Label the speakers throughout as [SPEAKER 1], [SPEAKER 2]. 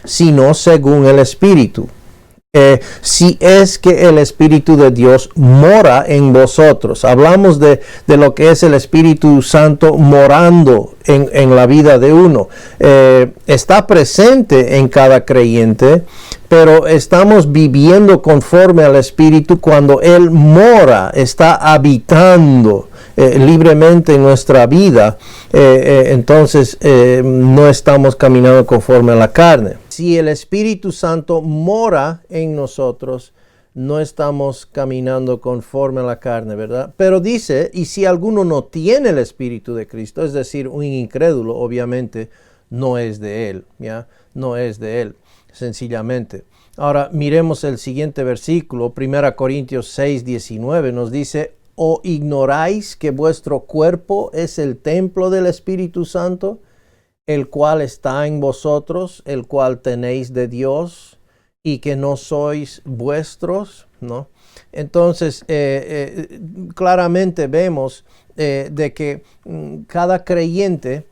[SPEAKER 1] sino según el Espíritu. Si es que el Espíritu de Dios mora en vosotros. Hablamos de lo que es el Espíritu Santo morando en la vida de uno. Está presente en cada creyente, pero estamos viviendo conforme al Espíritu cuando Él mora, está habitando libremente en nuestra vida. Entonces no estamos caminando conforme a la carne. Si el Espíritu Santo mora en nosotros, no estamos caminando conforme a la carne, ¿verdad? Pero dice, y si alguno no tiene el Espíritu de Cristo, es decir, un incrédulo, obviamente no es de Él, ¿ya? No es de Él, sencillamente. Ahora, miremos el siguiente versículo, 1 Corintios 6, 19, nos dice, ¿o ignoráis que vuestro cuerpo es el templo del Espíritu Santo, el cual está en vosotros, el cual tenéis de Dios, y que no sois vuestros? ¿No? Entonces, claramente vemos de que cada creyente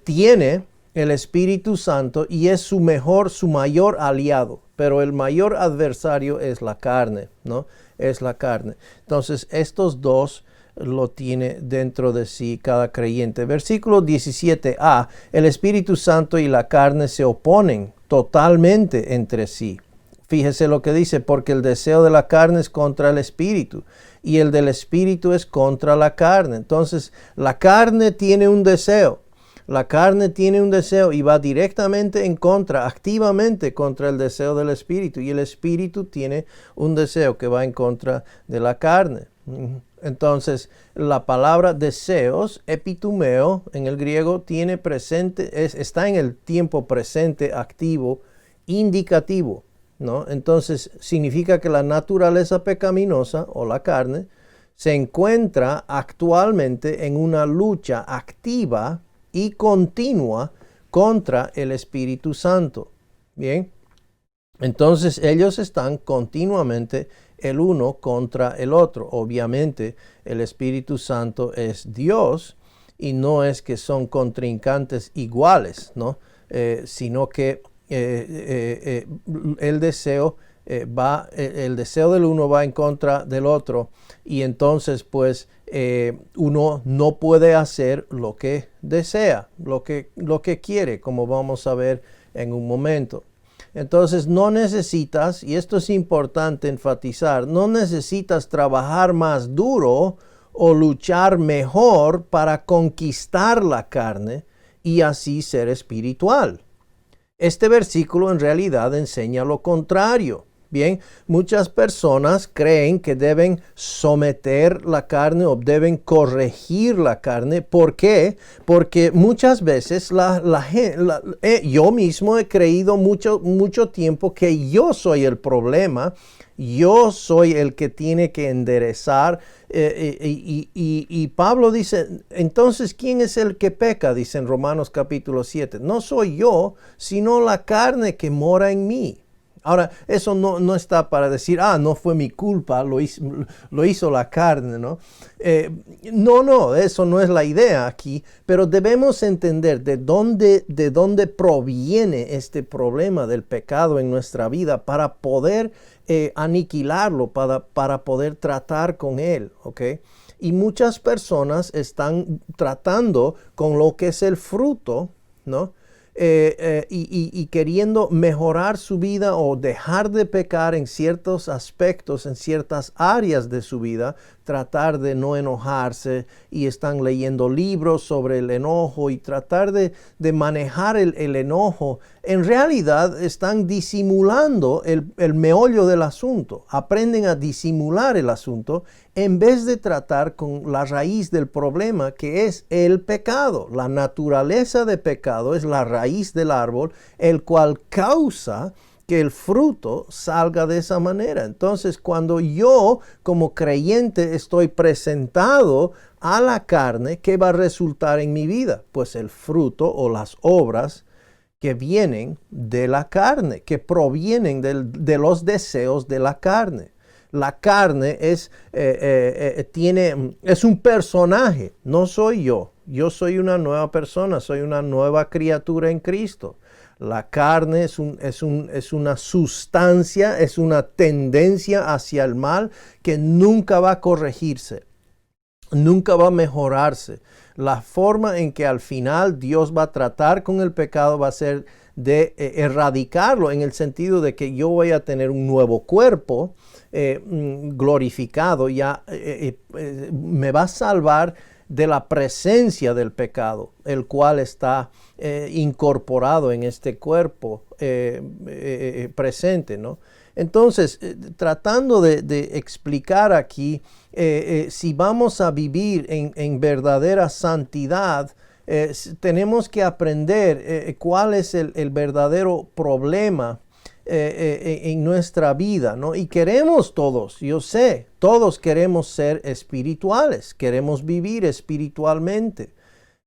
[SPEAKER 1] tiene el Espíritu Santo y es su mayor aliado, pero el mayor adversario es la carne, ¿no? Es la carne. Entonces, estos dos lo tiene dentro de sí cada creyente. Versículo 17a, el Espíritu Santo y la carne se oponen totalmente entre sí. Fíjese lo que dice, porque el deseo de la carne es contra el Espíritu y el del Espíritu es contra la carne. Entonces, la carne tiene un deseo. La carne tiene un deseo y va directamente en contra, activamente contra el deseo del Espíritu. Y el Espíritu tiene un deseo que va en contra de la carne. Entonces, la palabra deseos, epitumeo, en el griego, tiene presente, está en el tiempo presente activo, indicativo, ¿no? Entonces, significa que la naturaleza pecaminosa o la carne se encuentra actualmente en una lucha activa y continua contra el Espíritu Santo. Bien, entonces ellos están continuamente el uno contra el otro. Obviamente el Espíritu Santo es Dios y no es que son contrincantes iguales, ¿no? Sino que el deseo del uno va en contra del otro, y entonces pues uno no puede hacer lo que desea, lo que quiere, como vamos a ver en un momento. Entonces no necesitas, y esto es importante enfatizar, no necesitas trabajar más duro o luchar mejor para conquistar la carne y así ser espiritual. Este versículo en realidad enseña lo contrario. Bien, muchas personas creen que deben someter la carne o deben corregir la carne. ¿Por qué? Porque muchas veces yo mismo he creído mucho tiempo que yo soy el problema, yo soy el que tiene que enderezar. Y Pablo dice, entonces, ¿quién es el que peca? Dice en Romanos capítulo 7. No soy yo, sino la carne que mora en mí. Ahora, eso no está para decir, no fue mi culpa, lo hizo la carne, ¿no? No, eso no es la idea aquí, pero debemos entender de dónde proviene este problema del pecado en nuestra vida para poder aniquilarlo, para poder tratar con él, ¿ok? Y muchas personas están tratando con lo que es el fruto, ¿no? Y queriendo mejorar su vida o dejar de pecar en ciertos aspectos, en ciertas áreas de su vida, tratar de no enojarse, y están leyendo libros sobre el enojo y tratar de manejar el enojo. En realidad están disimulando el meollo del asunto. Aprenden a disimular el asunto en vez de tratar con la raíz del problema, que es el pecado. La naturaleza de pecado es la raíz del árbol, el cual causa que el fruto salga de esa manera. Entonces, cuando yo como creyente estoy presentado a la carne, ¿qué va a resultar en mi vida? Pues el fruto o las obras que vienen de la carne, que provienen de los deseos de la carne. La carne es un personaje, no soy yo. Yo soy una nueva persona, soy una nueva criatura en Cristo. La carne es una sustancia, es una tendencia hacia el mal que nunca va a corregirse, nunca va a mejorarse. La forma en que al final Dios va a tratar con el pecado va a ser de erradicarlo, en el sentido de que yo voy a tener un nuevo cuerpo glorificado, me va a salvar de la presencia del pecado, el cual está incorporado en este cuerpo presente, ¿no? Entonces, tratando de explicar aquí, si vamos a vivir en verdadera santidad, tenemos que aprender cuál es el verdadero problema en nuestra vida, ¿no? Y queremos todos, yo sé, todos queremos ser espirituales, queremos vivir espiritualmente.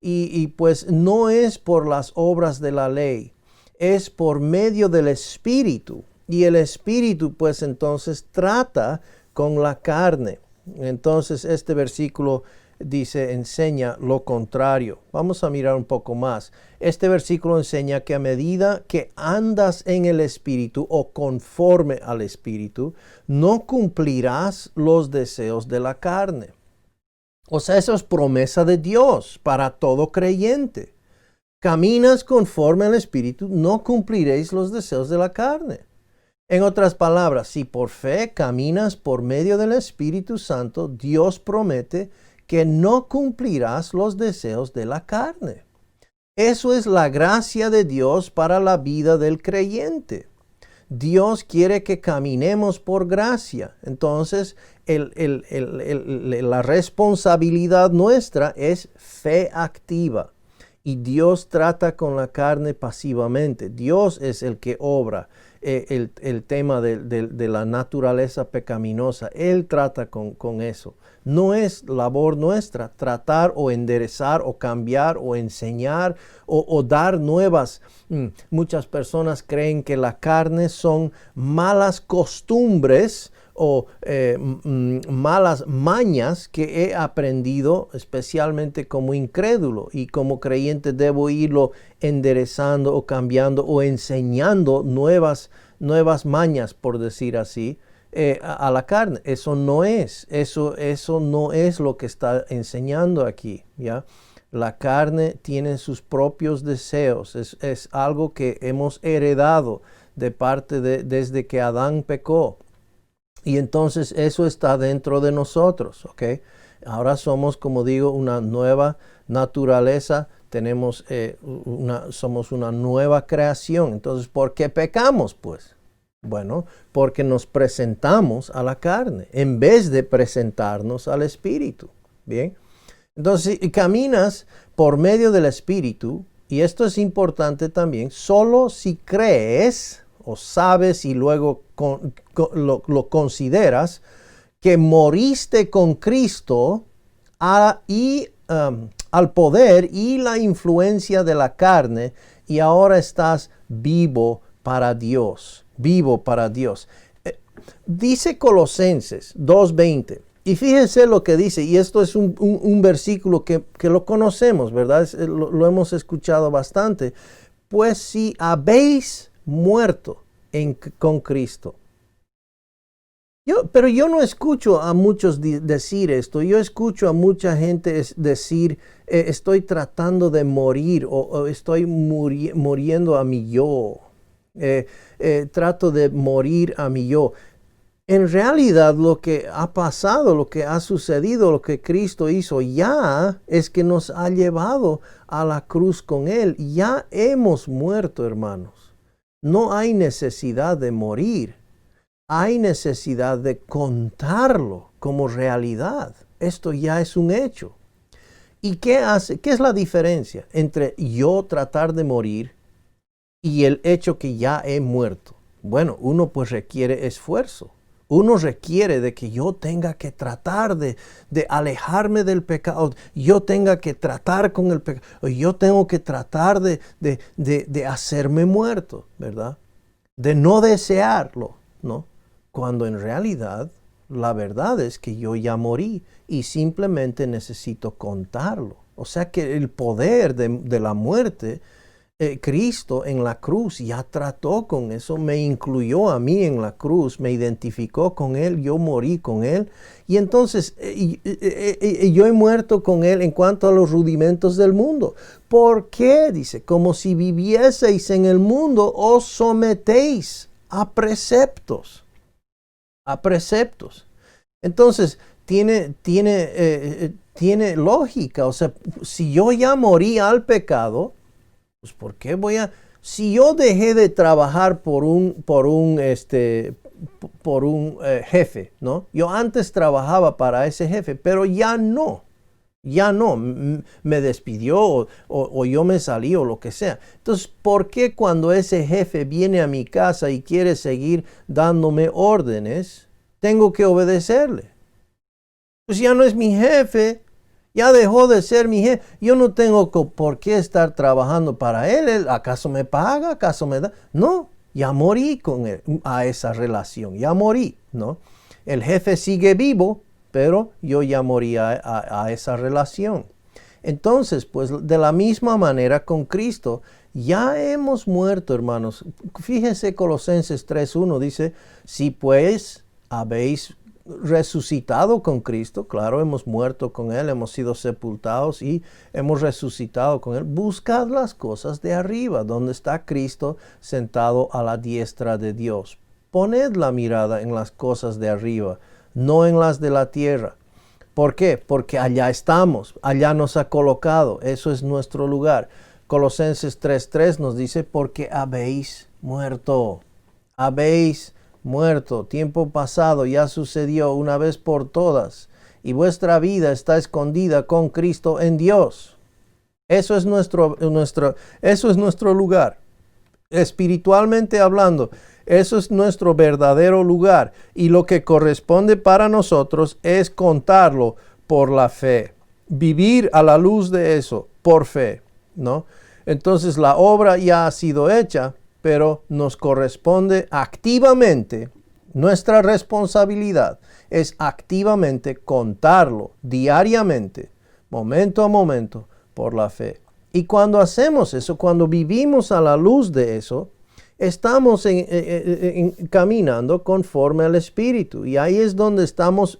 [SPEAKER 1] Y pues no es por las obras de la ley, es por medio del Espíritu. Y el Espíritu pues entonces trata con la carne. Entonces este versículo dice, enseña lo contrario. Vamos a mirar un poco más. Este versículo enseña que a medida que andas en el Espíritu o conforme al Espíritu, no cumplirás los deseos de la carne. O sea, eso es promesa de Dios para todo creyente. Caminas conforme al Espíritu, no cumpliréis los deseos de la carne. En otras palabras, si por fe caminas por medio del Espíritu Santo, Dios promete que no cumplirás los deseos de la carne. Eso es la gracia de Dios para la vida del creyente. Dios quiere que caminemos por gracia. Entonces, la responsabilidad nuestra es fe activa. Y Dios trata con la carne pasivamente. Dios es el que obra el tema de la naturaleza pecaminosa. Él trata con eso. No es labor nuestra tratar o enderezar o cambiar o enseñar o dar nuevas. Muchas personas creen que la carne son malas costumbres o malas mañas que he aprendido, especialmente como incrédulo, y como creyente debo irlo enderezando o cambiando o enseñando nuevas mañas, por decir así, a la carne. Eso no es lo que está enseñando aquí, ¿ya? La carne tiene sus propios deseos, es algo que hemos heredado de parte desde que Adán pecó. Y entonces eso está dentro de nosotros, ¿ok? Ahora somos, como digo, una nueva naturaleza, somos una nueva creación. Entonces, ¿por qué pecamos, pues? Bueno, porque nos presentamos a la carne en vez de presentarnos al Espíritu, ¿bien? Entonces, si caminas por medio del Espíritu, y esto es importante también, solo si crees o sabes y luego lo consideras, que moriste con Cristo al poder y la influencia de la carne y ahora estás vivo para Dios, vivo para Dios. Dice Colosenses 2:20, y fíjense lo que dice, y esto es un versículo que lo conocemos, ¿verdad? Lo hemos escuchado bastante. Pues si habéis muerto con Cristo. Pero yo no escucho a muchos decir esto. Yo escucho a mucha gente decir, estoy tratando de morir o estoy muriendo a mi yo. Trato de morir a mi yo. En realidad lo que ha pasado, lo que ha sucedido, lo que Cristo hizo ya es que nos ha llevado a la cruz con Él. Ya hemos muerto, hermanos. No hay necesidad de morir. Hay necesidad de contarlo como realidad. Esto ya es un hecho. ¿Y qué hace? ¿Qué es la diferencia entre yo tratar de morir y el hecho que ya he muerto? Bueno, uno pues requiere esfuerzo. Uno requiere de que yo tenga que tratar de alejarme del pecado. Yo tenga que tratar con el pecado. Yo tengo que tratar de hacerme muerto, ¿verdad? De no desearlo, ¿no? Cuando en realidad la verdad es que yo ya morí y simplemente necesito contarlo. O sea que el poder de la muerte Cristo en la cruz ya trató con eso, me incluyó a mí en la cruz, me identificó con Él, yo morí con Él. Y entonces yo he muerto con Él en cuanto a los rudimentos del mundo. ¿Por qué? Dice, como si vivieseis en el mundo, os sometéis a preceptos. A preceptos. Entonces, tiene lógica. O sea, si yo ya morí al pecado, pues ¿por qué si yo dejé de trabajar por un jefe, ¿no? Yo antes trabajaba para ese jefe, pero ya no, me despidió o yo me salí o lo que sea. Entonces, ¿por qué cuando ese jefe viene a mi casa y quiere seguir dándome órdenes, tengo que obedecerle? Pues ya no es mi jefe. Ya dejó de ser mi jefe. Yo no tengo por qué estar trabajando para él. ¿Acaso me paga? ¿Acaso me da? No, ya morí con él, a esa relación. Ya morí, ¿no? El jefe sigue vivo, pero yo ya morí a esa relación. Entonces, pues de la misma manera con Cristo, ya hemos muerto, hermanos. Fíjense, Colosenses 3:1 dice, si pues habéis resucitado con Cristo, claro, hemos muerto con Él, hemos sido sepultados y hemos resucitado con Él. Buscad las cosas de arriba, donde está Cristo sentado a la diestra de Dios. Poned la mirada en las cosas de arriba, no en las de la tierra. ¿Por qué? Porque allá estamos, allá nos ha colocado, eso es nuestro lugar. Colosenses 3:3 nos dice, porque habéis muerto, tiempo pasado ya sucedió una vez por todas, y vuestra vida está escondida con Cristo en Dios. Eso es nuestro lugar. Espiritualmente hablando, eso es nuestro verdadero lugar. Y lo que corresponde para nosotros es contarlo por la fe. Vivir a la luz de eso, por fe, ¿no? Entonces la obra ya ha sido hecha, pero nos corresponde activamente, nuestra responsabilidad es activamente contarlo diariamente, momento a momento, por la fe. Y cuando hacemos eso, cuando vivimos a la luz de eso, estamos caminando conforme al Espíritu. Y ahí es donde estamos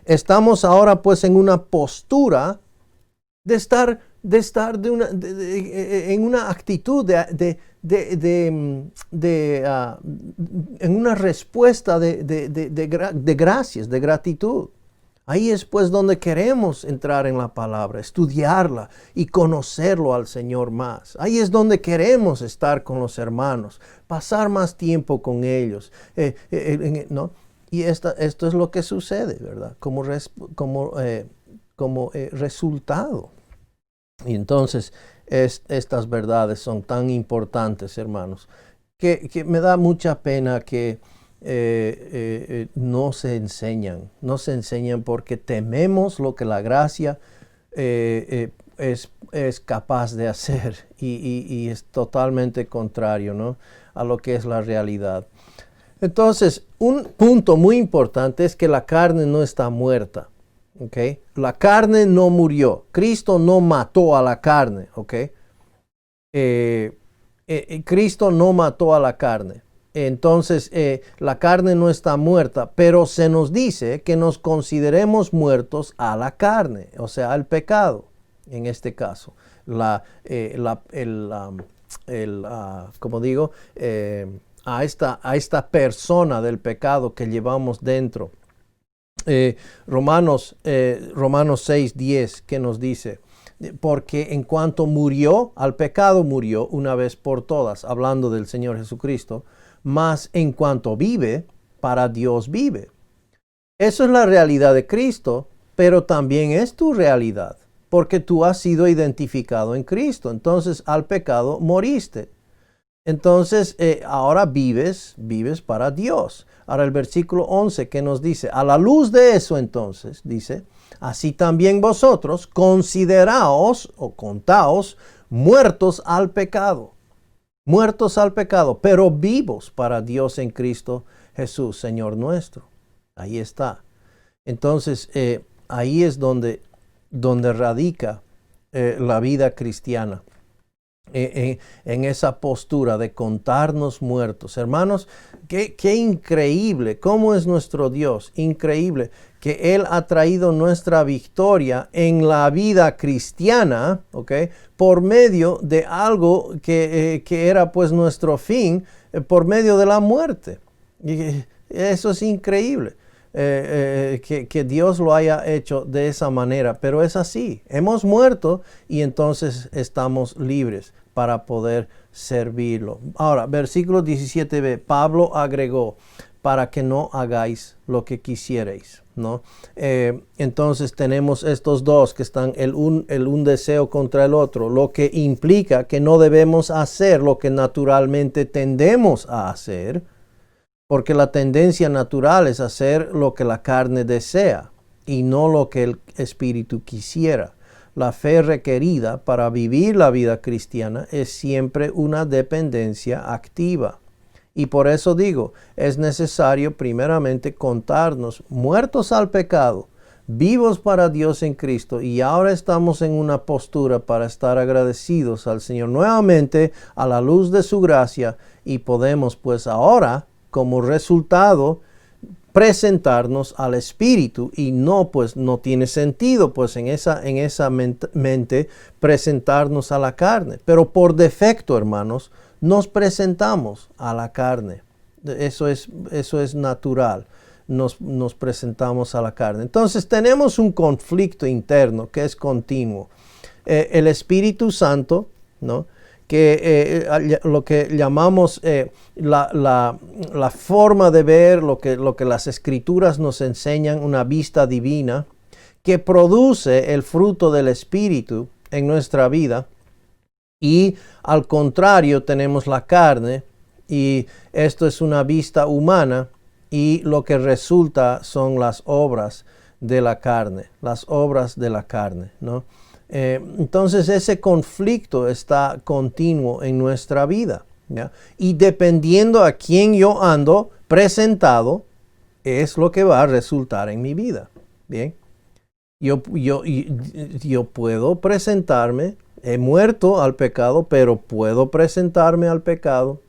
[SPEAKER 1] estamos ahora pues en una postura de estar en una actitud en una respuesta de gracias, de gratitud. Ahí es pues donde queremos entrar en la palabra, estudiarla y conocerlo al Señor más. Ahí es donde queremos estar con los hermanos, pasar más tiempo con ellos, ¿no? Y esto es lo que sucede, ¿verdad? Como resultado. Y entonces estas verdades son tan importantes, hermanos, que me da mucha pena que no se enseñan porque tememos lo que la gracia es capaz de hacer y es totalmente contrario, ¿no?, a lo que es la realidad. Entonces, un punto muy importante es que la carne no está muerta. Okay. La carne no murió. Cristo no mató a la carne. Okay. Cristo no mató a la carne. Entonces, la carne no está muerta, pero se nos dice que nos consideremos muertos a la carne, o sea, al pecado, en este caso. Como digo, a esta persona del pecado que llevamos dentro. Romanos 6:10, que nos dice, porque en cuanto murió, al pecado murió una vez por todas, hablando del Señor Jesucristo, mas en cuanto vive, para Dios vive. Eso es la realidad de Cristo, pero también es tu realidad, porque tú has sido identificado en Cristo. Entonces al pecado moriste. Entonces ahora vives para Dios. Ahora el versículo 11 que nos dice, a la luz de eso entonces, dice, así también vosotros consideraos o contaos muertos al pecado, pero vivos para Dios en Cristo Jesús, Señor nuestro. Ahí está. Entonces ahí es donde radica la vida cristiana. en esa postura de contarnos muertos. Hermanos, qué increíble, cómo es nuestro Dios, increíble, que Él ha traído nuestra victoria en la vida cristiana, ¿ok? Por medio de algo que era pues nuestro fin, por medio de la muerte. Y eso es increíble. Que Dios lo haya hecho de esa manera, pero es así, hemos muerto y entonces estamos libres para poder servirlo. Ahora, versículo 17b, Pablo agregó, para que no hagáis lo que quisierais, ¿no? Entonces tenemos estos dos que están el un deseo contra el otro, lo que implica que no debemos hacer lo que naturalmente tendemos a hacer, porque la tendencia natural es hacer lo que la carne desea y no lo que el espíritu quisiera. La fe requerida para vivir la vida cristiana es siempre una dependencia activa. Y por eso digo, es necesario primeramente contarnos muertos al pecado, vivos para Dios en Cristo, y ahora estamos en una postura para estar agradecidos al Señor nuevamente a la luz de su gracia, y podemos pues ahora como resultado presentarnos al Espíritu, y no tiene sentido pues en esa mente presentarnos a la carne, pero por defecto, hermanos, nos presentamos a la carne. Eso es natural. Nos presentamos a la carne. Entonces tenemos un conflicto interno que es continuo. El Espíritu Santo, ¿no? Que lo que llamamos la forma de ver, lo que las Escrituras nos enseñan, una vista divina, que produce el fruto del Espíritu en nuestra vida. Y al contrario tenemos la carne, y esto es una vista humana, y lo que resulta son las obras de la carne, ¿no? Entonces ese conflicto está continuo en nuestra vida, ¿ya? Y dependiendo a quién yo ando presentado, es lo que va a resultar en mi vida, ¿bien? Yo puedo presentarme, he muerto al pecado, pero puedo presentarme al pecado.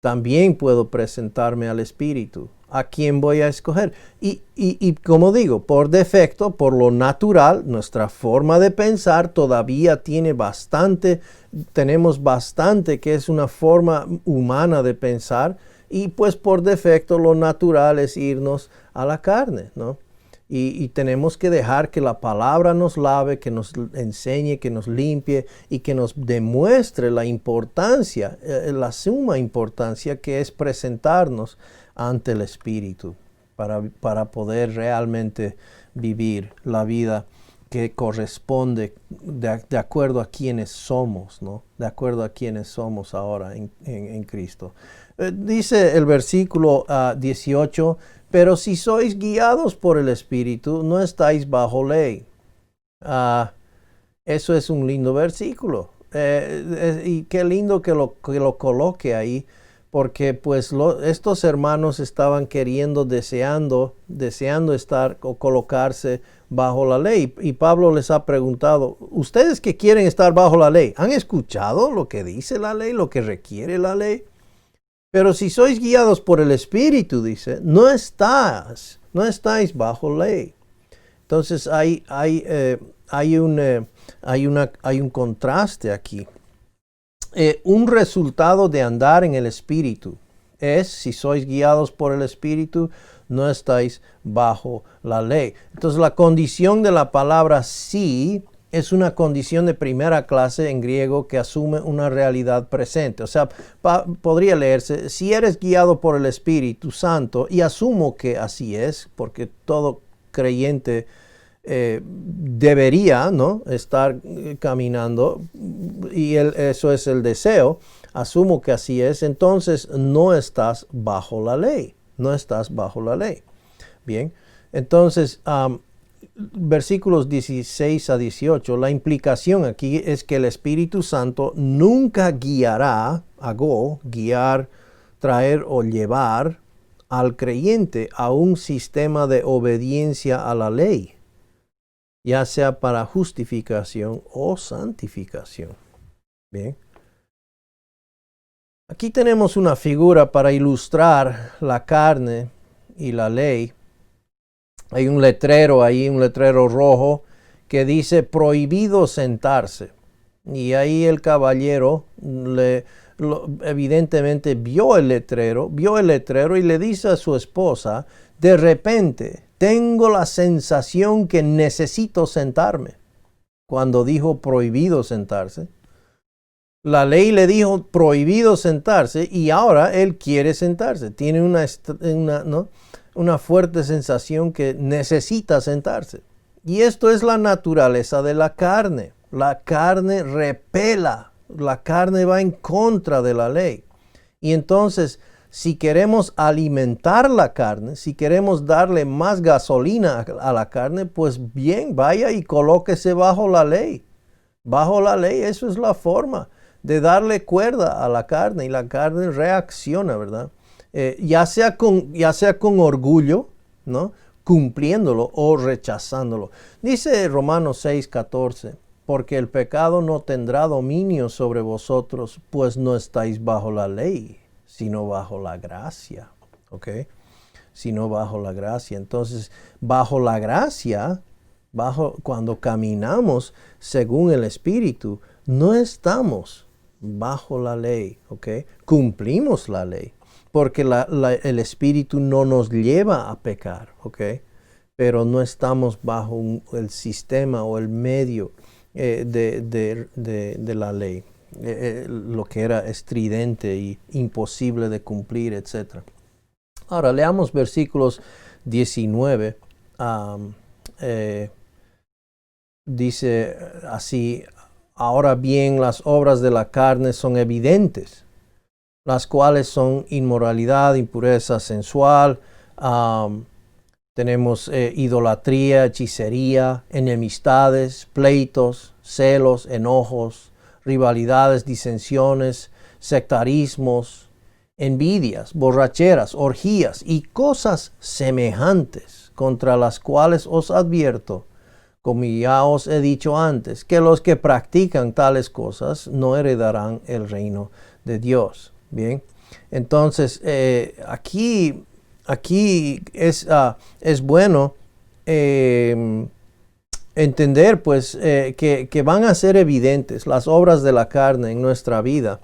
[SPEAKER 1] También puedo presentarme al Espíritu. ¿A quién voy a escoger? Y como digo, por defecto, por lo natural, nuestra forma de pensar todavía tenemos bastante que es una forma humana de pensar, y pues por defecto lo natural es irnos a la carne, ¿no? Y tenemos que dejar que la palabra nos lave, que nos enseñe, que nos limpie y que nos demuestre la importancia, la suma importancia que es presentarnos ante el Espíritu para poder realmente vivir la vida que corresponde de acuerdo a quienes somos, ¿no? De acuerdo a quienes somos ahora en Cristo. Dice el versículo 18, pero si sois guiados por el Espíritu, no estáis bajo ley. Eso es un lindo versículo. Y qué lindo que lo coloque ahí, porque pues estos hermanos estaban deseando estar o colocarse bajo la ley. Y Pablo les ha preguntado, ¿ustedes que quieren estar bajo la ley, han escuchado lo que dice la ley, lo que requiere la ley? Pero si sois guiados por el Espíritu, dice, no estáis bajo ley. Entonces hay un contraste aquí. Un resultado de andar en el Espíritu es, si sois guiados por el Espíritu, no estáis bajo la ley. Entonces la condición de la palabra sí es una condición de primera clase en griego que asume una realidad presente. O sea, podría leerse, si eres guiado por el Espíritu Santo, y asumo que así es, porque todo creyente debería, ¿no?, estar caminando, y eso es el deseo, asumo que así es, entonces no estás bajo la ley, Bien, entonces versículos 16 a 18, la implicación aquí es que el Espíritu Santo nunca guiará, guiar, traer o llevar al creyente a un sistema de obediencia a la ley, ya sea para justificación o santificación. Bien, Aquí tenemos una figura para ilustrar la carne y la ley. Hay un letrero ahí, un letrero rojo, que dice prohibido sentarse. Y ahí el caballero evidentemente vio el letrero y le dice a su esposa, de repente tengo la sensación que necesito sentarme. Cuando dijo prohibido sentarse, la ley le dijo prohibido sentarse y ahora él quiere sentarse. Tiene una fuerte sensación que necesita sentarse. Y esto es la naturaleza de la carne. La carne repela, la carne va en contra de la ley. Y entonces, si queremos alimentar la carne, si queremos darle más gasolina a la carne, pues bien, vaya y colóquese bajo la ley. Bajo la ley, eso es la forma de darle cuerda a la carne y la carne reacciona, ¿verdad? Ya sea con orgullo, ¿no? Cumpliéndolo o rechazándolo. Dice Romanos 6:14, porque el pecado no tendrá dominio sobre vosotros, pues no estáis bajo la ley, sino bajo la gracia, ¿ok? Sino bajo la gracia. Entonces, bajo la gracia, cuando caminamos según el Espíritu, no estamos bajo la ley, ¿ok? Cumplimos la ley, porque el Espíritu no nos lleva a pecar, ¿ok? Pero no estamos bajo el sistema o el medio de la ley, lo que era estridente y imposible de cumplir, etc. Ahora, leamos versículos 19. Dice así, ahora bien, las obras de la carne son evidentes, las cuales son inmoralidad, impureza sensual, tenemos idolatría, hechicería, enemistades, pleitos, celos, enojos, rivalidades, disensiones, sectarismos, envidias, borracheras, orgías y cosas semejantes, contra las cuales os advierto, como ya os he dicho antes, que los que practican tales cosas no heredarán el reino de Dios. Bien, entonces aquí es bueno entender pues que van a ser evidentes las obras de la carne en nuestra vida.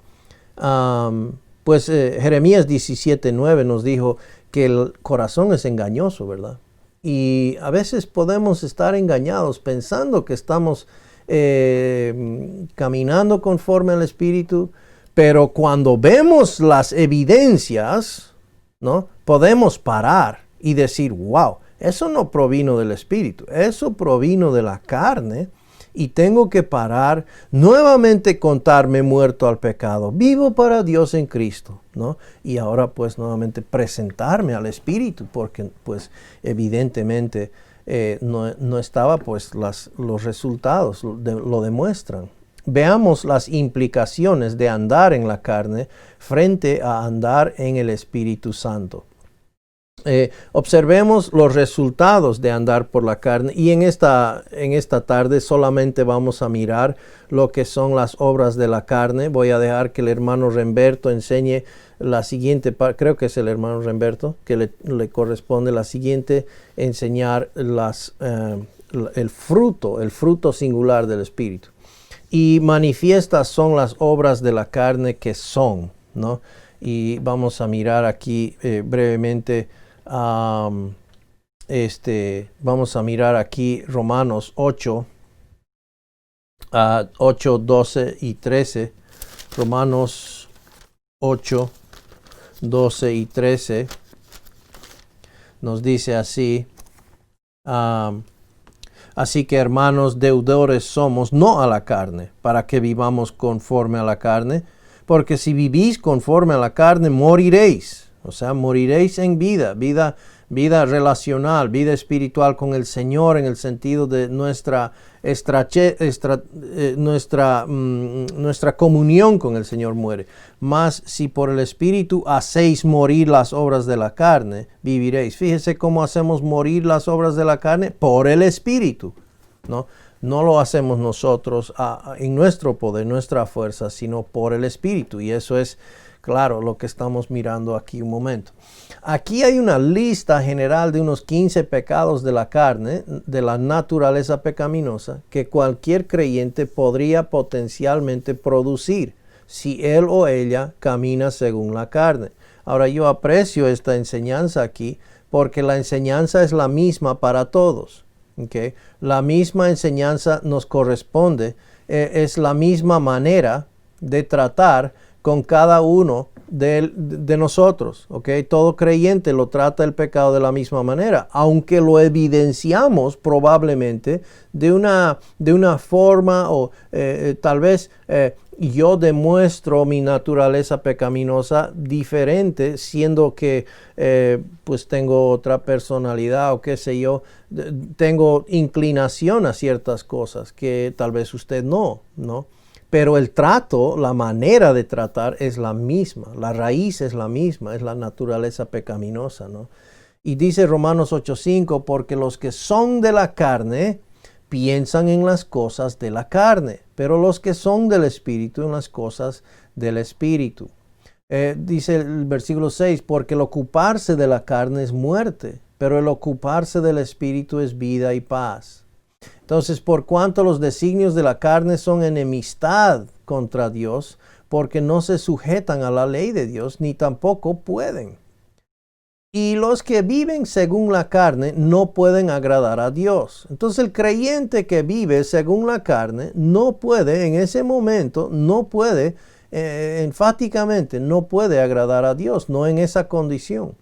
[SPEAKER 1] Jeremías 17:9 nos dijo que el corazón es engañoso, ¿verdad? Y a veces podemos estar engañados pensando que estamos caminando conforme al Espíritu, pero cuando vemos las evidencias, ¿no? Podemos parar y decir, wow, eso no provino del Espíritu, eso provino de la carne y tengo que parar, nuevamente contarme muerto al pecado, vivo para Dios en Cristo, ¿no? Y ahora pues nuevamente presentarme al Espíritu, porque pues evidentemente no estaba pues los resultados, lo demuestran. Veamos las implicaciones de andar en la carne frente a andar en el Espíritu Santo. Observemos los resultados de andar por la carne y en esta tarde solamente vamos a mirar lo que son las obras de la carne. Voy a dejar que el hermano Remberto enseñe la siguiente parte, creo que es el hermano Remberto que le corresponde la siguiente, enseñar el fruto singular del Espíritu. Y manifiestas son las obras de la carne que son, ¿no? Y vamos a mirar aquí brevemente, vamos a mirar aquí Romanos 8, 12 y 13. Romanos 8, 12 y 13 nos dice así. Así que, hermanos, deudores somos, no a la carne, para que vivamos conforme a la carne, porque si vivís conforme a la carne, moriréis. O sea, moriréis en vida relacional, vida espiritual con el Señor, en el sentido de nuestra comunión con el Señor muere. Mas si por el Espíritu hacéis morir las obras de la carne, viviréis. Fíjese cómo hacemos morir las obras de la carne por el Espíritu, ¿no? No lo hacemos nosotros en nuestro poder, nuestra fuerza, sino por el Espíritu. Y eso es Claro, lo que estamos mirando aquí un momento. Aquí hay una lista general de unos 15 pecados de la carne, de la naturaleza pecaminosa, que cualquier creyente podría potencialmente producir si él o ella camina según la carne. Ahora, yo aprecio esta enseñanza aquí porque la enseñanza es la misma para todos. ¿Okay? La misma enseñanza nos corresponde, es la misma manera de tratar con cada uno de nosotros. ¿Okay? Todo creyente lo trata el pecado de la misma manera, aunque lo evidenciamos probablemente de una forma o tal vez yo demuestro mi naturaleza pecaminosa diferente, siendo que pues tengo otra personalidad o qué sé yo, tengo inclinación a ciertas cosas que tal vez usted no. Pero el trato, la manera de tratar es la misma, la raíz es la misma, es la naturaleza pecaminosa, ¿no? Y dice Romanos 8:5, porque los que son de la carne piensan en las cosas de la carne, pero los que son del Espíritu en las cosas del Espíritu. Dice el versículo 6, porque el ocuparse de la carne es muerte, pero el ocuparse del Espíritu es vida y paz. Entonces, por cuanto los designios de la carne son enemistad contra Dios, porque no se sujetan a la ley de Dios, ni tampoco pueden. Y los que viven según la carne no pueden agradar a Dios. Entonces, el creyente que vive según la carne no puede, en ese momento, no puede, enfáticamente, no puede agradar a Dios, no en esa condición.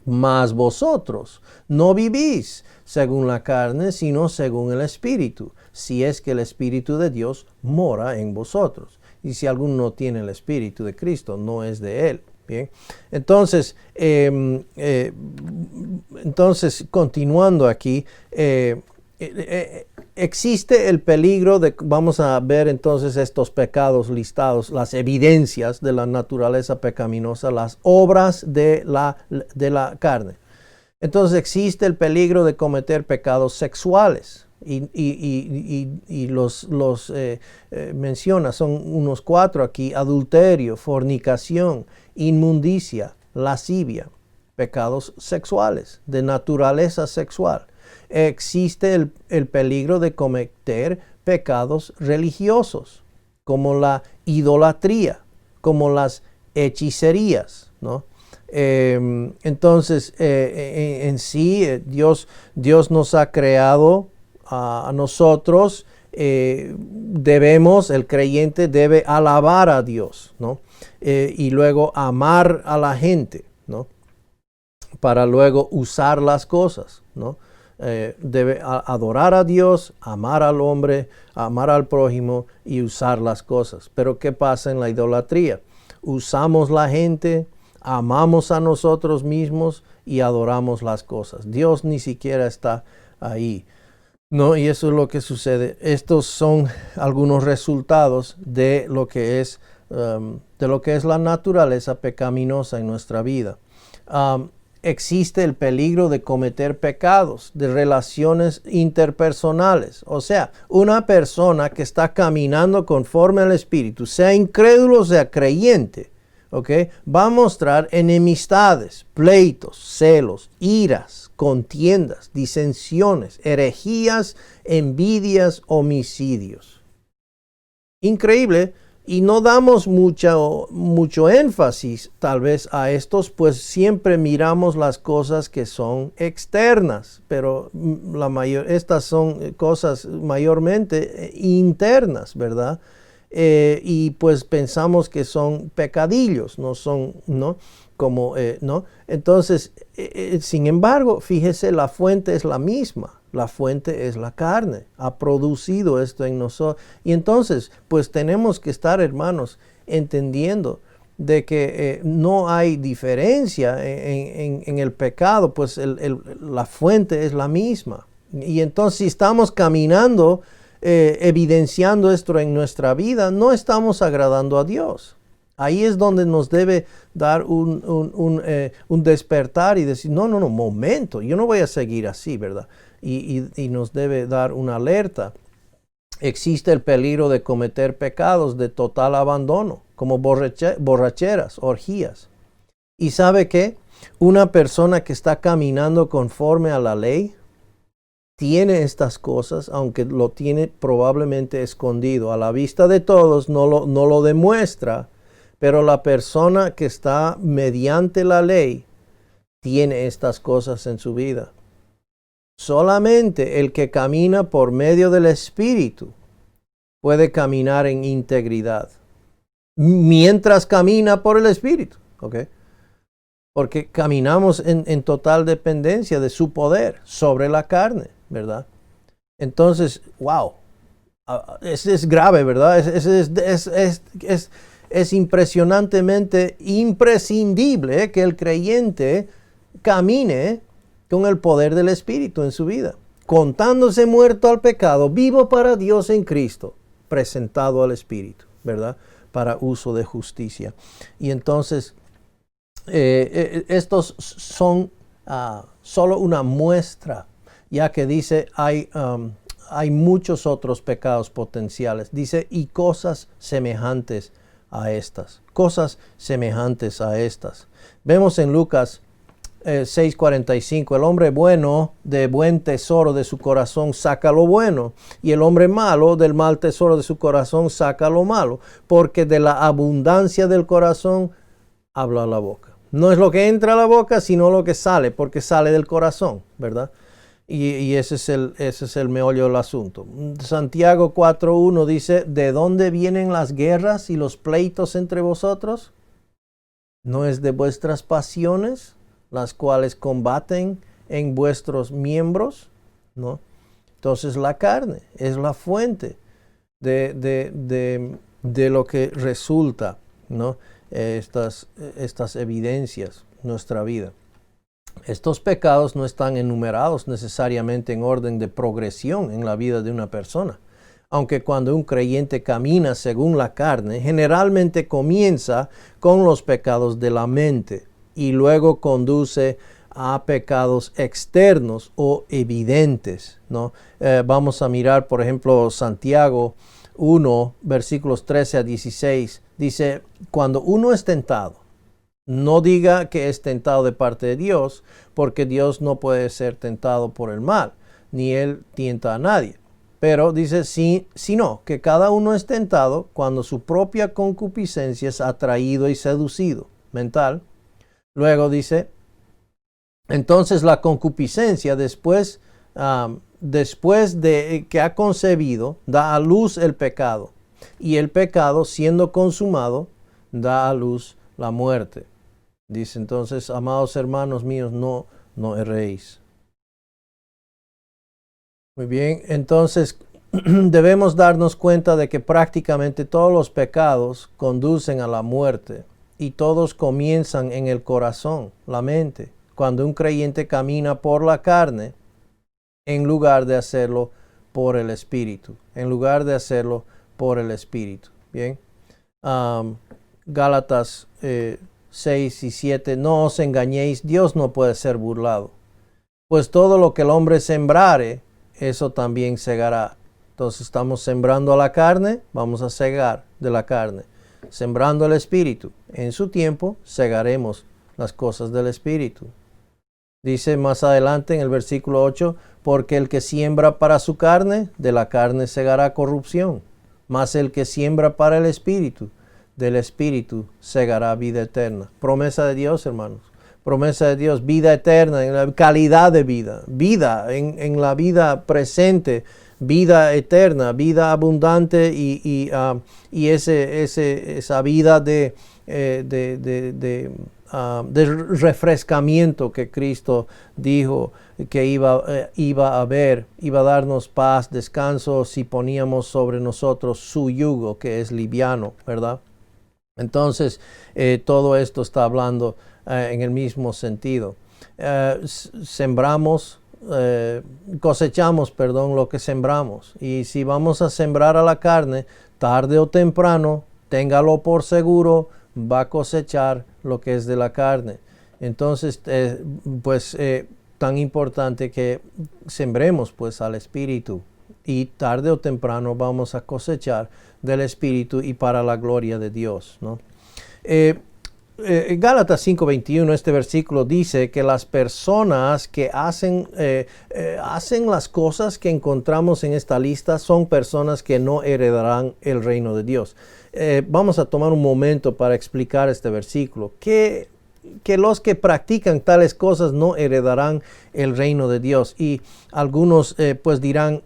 [SPEAKER 1] Mas vosotros no vivís según la carne, sino según el Espíritu, si es que el Espíritu de Dios mora en vosotros. Y si alguno no tiene el Espíritu de Cristo, no es de él. Bien. Entonces, continuando aquí, existe el peligro de, vamos a ver entonces estos pecados listados, las evidencias de la naturaleza pecaminosa, las obras de la carne. Entonces existe el peligro de cometer pecados sexuales y los menciona, son unos 4 aquí: adulterio, fornicación, inmundicia, lascivia, pecados sexuales, de naturaleza sexual. Existe el peligro de cometer pecados religiosos, como la idolatría, como las hechicerías, ¿no? Entonces, en sí, Dios nos ha creado a nosotros, el creyente debe alabar a Dios, ¿no? Y luego amar a la gente, ¿no? Para luego usar las cosas, ¿no? Debe adorar a Dios, amar al hombre, amar al prójimo y usar las cosas. Pero ¿qué pasa en la idolatría? Usamos la gente, amamos a nosotros mismos y adoramos las cosas. Dios ni siquiera está ahí, ¿no? Y eso es lo que sucede. Estos son algunos resultados de lo que es la naturaleza pecaminosa en nuestra vida. Existe el peligro de cometer pecados de relaciones interpersonales. O sea, una persona que está caminando conforme al Espíritu, sea incrédulo o sea creyente, ¿okay? Va a mostrar enemistades, pleitos, celos, iras, contiendas, disensiones, herejías, envidias, homicidios. Increíble. Y no damos mucho énfasis tal vez a estos, pues siempre miramos las cosas que son externas, pero estas son cosas mayormente internas, ¿verdad? Y pues pensamos que son pecadillos, no son, ¿no? Como, ¿no? Entonces, sin embargo, fíjese, la fuente es la misma. La fuente es la carne, ha producido esto en nosotros. Y entonces, pues tenemos que estar, hermanos, entendiendo de que no hay diferencia en el pecado, pues la fuente es la misma. Y entonces, si estamos caminando, evidenciando esto en nuestra vida, no estamos agradando a Dios. Ahí es donde nos debe dar un despertar y decir, no, momento, yo no voy a seguir así, ¿verdad? Y nos debe dar una alerta. existe el peligro de cometer pecados de total abandono, como borracheras, orgías. ¿Y sabe qué? Una persona que está caminando conforme a la ley tiene estas cosas, aunque lo tiene probablemente escondido. A la vista de todos no lo demuestra, pero la persona que está mediante la ley tiene estas cosas en su vida. Solamente el que camina por medio del Espíritu puede caminar en integridad, mientras camina por el Espíritu, ¿ok? Porque caminamos en total dependencia de su poder sobre la carne, ¿verdad? Entonces, wow, es grave, ¿verdad? Es impresionantemente imprescindible que el creyente camine con el poder del Espíritu en su vida, contándose muerto al pecado, vivo para Dios en Cristo, presentado al Espíritu, ¿verdad? Para uso de justicia. Y entonces, estos son solo una muestra, ya que dice hay muchos otros pecados potenciales. Dice, y cosas semejantes a estas. Cosas semejantes a estas. Vemos en Lucas 6:45, el hombre bueno de buen tesoro de su corazón saca lo bueno, y el hombre malo del mal tesoro de su corazón saca lo malo, porque de la abundancia del corazón habla la boca. No es lo que entra a la boca, sino lo que sale, porque sale del corazón, ¿verdad? Y ese es el meollo del asunto. Santiago 4:1 dice, ¿de dónde vienen las guerras y los pleitos entre vosotros? ¿No es de vuestras pasiones, las cuales combaten en vuestros miembros? ¿No? Entonces la carne es la fuente de lo que resulta, ¿no? Estas evidencias en nuestra vida. Estos pecados no están enumerados necesariamente en orden de progresión en la vida de una persona. Aunque cuando un creyente camina según la carne, generalmente comienza con los pecados de la mente y luego conduce a pecados externos o evidentes, ¿no? Vamos a mirar, por ejemplo, Santiago 1, versículos 13 a 16. Dice, cuando uno es tentado, no diga que es tentado de parte de Dios, porque Dios no puede ser tentado por el mal, ni Él tienta a nadie. Pero dice, sino que cada uno es tentado cuando su propia concupiscencia es atraído y seducido, mental. Luego dice, entonces la concupiscencia después de que ha concebido, da a luz el pecado. Y el pecado, siendo consumado, da a luz la muerte. Dice entonces, amados hermanos míos, no erréis. Muy bien, entonces debemos darnos cuenta de que prácticamente todos los pecados conducen a la muerte y todos comienzan en el corazón, la mente, cuando un creyente camina por la carne en lugar de hacerlo por el Espíritu, Bien, Gálatas 6 y 7, no os engañéis, Dios no puede ser burlado, pues todo lo que el hombre sembrare, eso también segará. Entonces estamos sembrando a la carne, vamos a segar de la carne. Sembrando el Espíritu, en su tiempo segaremos las cosas del Espíritu. Dice más adelante en el versículo 8, porque el que siembra para su carne, de la carne segará corrupción, mas el que siembra para el Espíritu, del Espíritu segará vida eterna. Promesa de Dios, hermanos. Promesa de Dios, vida eterna, en la calidad de vida, en la vida presente, vida eterna, vida abundante y esa vida de refrescamiento que Cristo dijo que iba a haber, iba a darnos paz, descanso si poníamos sobre nosotros su yugo, que es liviano, ¿verdad? Entonces, todo esto está hablando en el mismo sentido. Cosechamos lo que sembramos. Y si vamos a sembrar a la carne, tarde o temprano, téngalo por seguro, va a cosechar lo que es de la carne. Entonces, tan importante que sembremos pues al Espíritu y tarde o temprano vamos a cosechar del Espíritu y para la gloria de Dios, ¿no? Gálatas 5:21, este versículo dice que las personas que hacen las cosas que encontramos en esta lista son personas que no heredarán el reino de Dios. Vamos a tomar un momento para explicar este versículo. Que los que practican tales cosas no heredarán el reino de Dios. Y algunos pues dirán,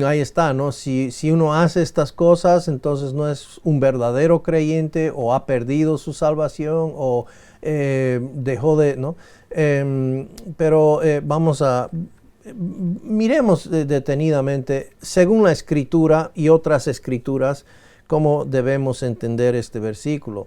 [SPEAKER 1] ahí está, ¿no? Si uno hace estas cosas, entonces no es un verdadero creyente o ha perdido su salvación o dejó de, ¿no? Miremos detenidamente, según la Escritura y otras Escrituras, cómo debemos entender este versículo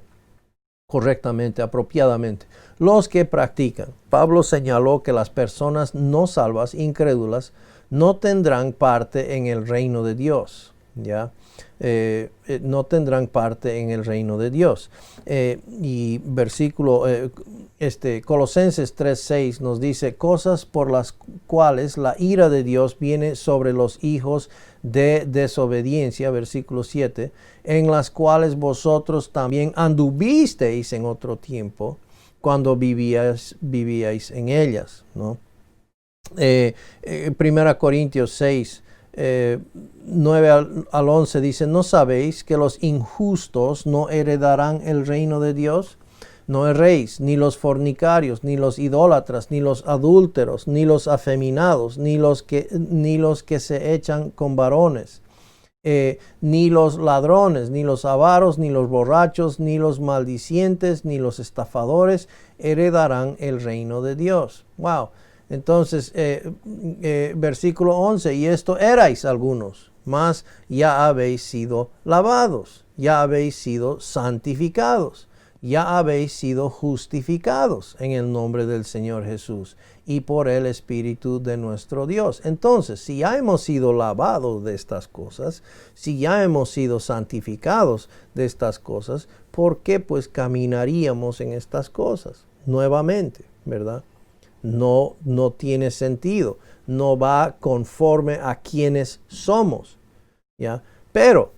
[SPEAKER 1] correctamente, apropiadamente. Los que practican. Pablo señaló que las personas no salvas, incrédulas, no tendrán parte en el reino de Dios, ¿ya? No tendrán parte en el reino de Dios. Y versículo, Colosenses 3:6 nos dice, cosas por las cuales la ira de Dios viene sobre los hijos de desobediencia, versículo 7, en las cuales vosotros también anduvisteis en otro tiempo, cuando vivíais en ellas, ¿no? 1 Corintios 6, 9 al 11 dice, ¿no sabéis que los injustos no heredarán el reino de Dios? No erréis, ni los fornicarios, ni los idólatras, ni los adúlteros, ni los afeminados, ni los que se echan con varones, ni los ladrones, ni los avaros, ni los borrachos, ni los maldicientes, ni los estafadores heredarán el reino de Dios. Wow. Entonces, versículo 11, y esto erais algunos, mas ya habéis sido lavados, ya habéis sido santificados, ya habéis sido justificados en el nombre del Señor Jesús y por el Espíritu de nuestro Dios. Entonces, si ya hemos sido lavados de estas cosas, si ya hemos sido santificados de estas cosas, ¿por qué pues caminaríamos en estas cosas nuevamente, verdad? No tiene sentido, no va conforme a quienes somos, ¿ya? Pero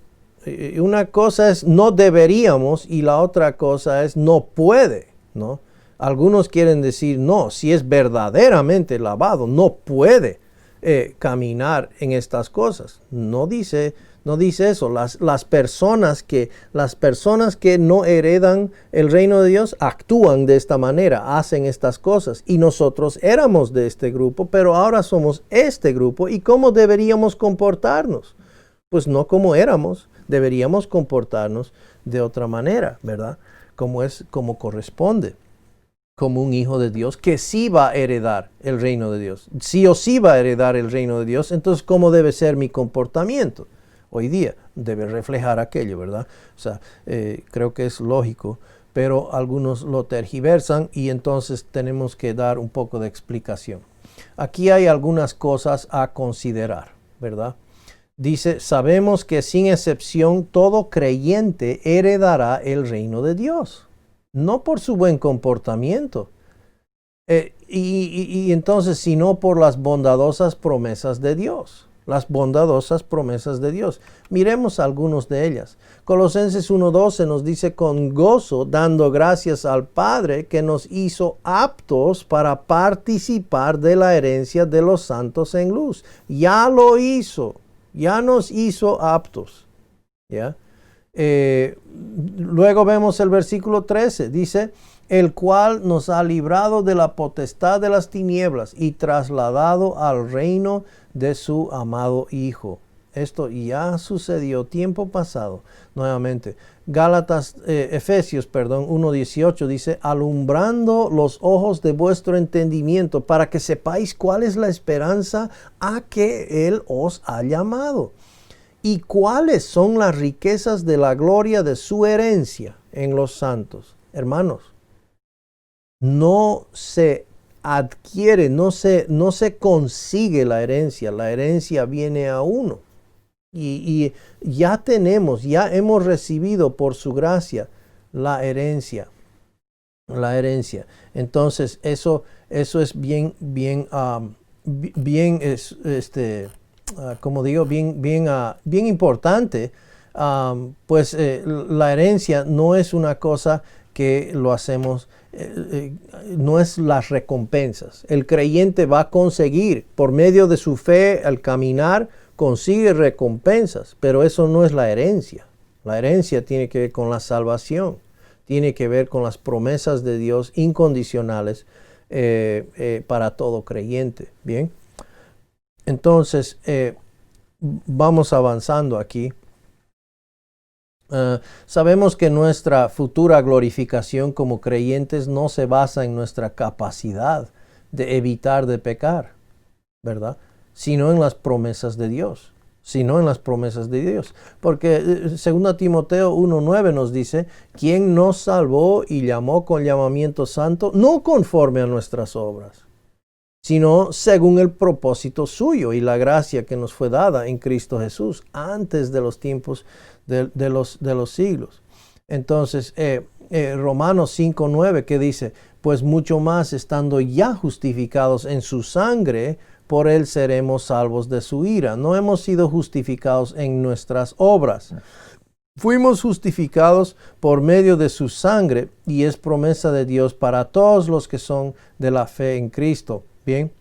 [SPEAKER 1] una cosa es no deberíamos y la otra cosa es no puede, ¿no? Algunos quieren decir, no, si es verdaderamente lavado, no puede caminar en estas cosas. No dice eso. Las personas que no heredan el reino de Dios actúan de esta manera, hacen estas cosas. Y nosotros éramos de este grupo, pero ahora somos este grupo. ¿Y cómo deberíamos comportarnos? Pues no como éramos, deberíamos comportarnos de otra manera, ¿verdad? Como corresponde. Como un hijo de Dios que sí va a heredar el reino de Dios. Sí o sí va a heredar el reino de Dios, entonces ¿cómo debe ser mi comportamiento? Hoy día debe reflejar aquello, ¿verdad? O sea, creo que es lógico, pero algunos lo tergiversan y entonces tenemos que dar un poco de explicación. Aquí hay algunas cosas a considerar, ¿verdad? Dice, sabemos que sin excepción todo creyente heredará el reino de Dios. No por su buen comportamiento, y entonces, sino por las bondadosas promesas de Dios. Las bondadosas promesas de Dios. Miremos algunos de ellas. Colosenses 1:12 nos dice, con gozo, dando gracias al Padre que nos hizo aptos para participar de la herencia de los santos en luz. Ya lo hizo, ya nos hizo aptos. ¿Ya? Luego vemos el versículo 13, dice, el cual nos ha librado de la potestad de las tinieblas y trasladado al reino de su amado Hijo. Esto ya sucedió tiempo pasado. Nuevamente, Efesios 1:18 dice, alumbrando los ojos de vuestro entendimiento para que sepáis cuál es la esperanza a que Él os ha llamado. ¿Y cuáles son las riquezas de la gloria de su herencia en los santos? Hermanos, no se adquiere, no se consigue la herencia viene a uno. Y ya hemos recibido por su gracia la herencia. Entonces, eso es bien como digo, bien importante. Pues la herencia no es una cosa que lo hacemos, no es las recompensas. El creyente va a conseguir, por medio de su fe, al caminar, consigue recompensas, pero eso no es la herencia. La herencia tiene que ver con la salvación, tiene que ver con las promesas de Dios incondicionales para todo creyente. Bien, entonces vamos avanzando aquí. Sabemos que nuestra futura glorificación como creyentes no se basa en nuestra capacidad de evitar de pecar, ¿verdad? Sino en las promesas de Dios. Porque 2 Timoteo 1:9 nos dice, quien nos salvó y llamó con llamamiento santo, no conforme a nuestras obras, sino según el propósito suyo y la gracia que nos fue dada en Cristo Jesús antes de los tiempos de los siglos. Entonces, Romanos 5:9 que dice, pues mucho más estando ya justificados en su sangre, por él seremos salvos de su ira. No hemos sido justificados en nuestras obras. Fuimos justificados por medio de su sangre y es promesa de Dios para todos los que son de la fe en Cristo. Bien.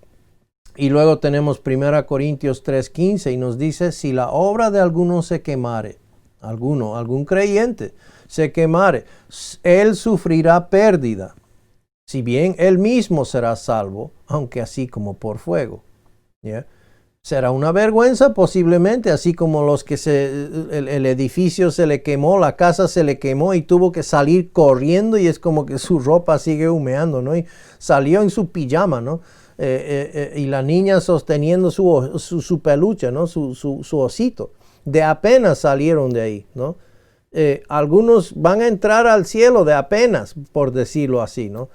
[SPEAKER 1] Y luego tenemos 1 Corintios 3:15 y nos dice, si la obra de alguno se quemare, algún creyente se quemare, él sufrirá pérdida, si bien él mismo será salvo, aunque así como por fuego. ¿Yeah? Será una vergüenza posiblemente, así como los que el edificio se le quemó, la casa se le quemó y tuvo que salir corriendo y es como que su ropa sigue humeando, ¿no? Y salió en su pijama, ¿no? Y la niña sosteniendo su peluche, ¿no? Su osito. De apenas salieron de ahí, ¿no? Algunos van a entrar al cielo de apenas, por decirlo así, ¿no?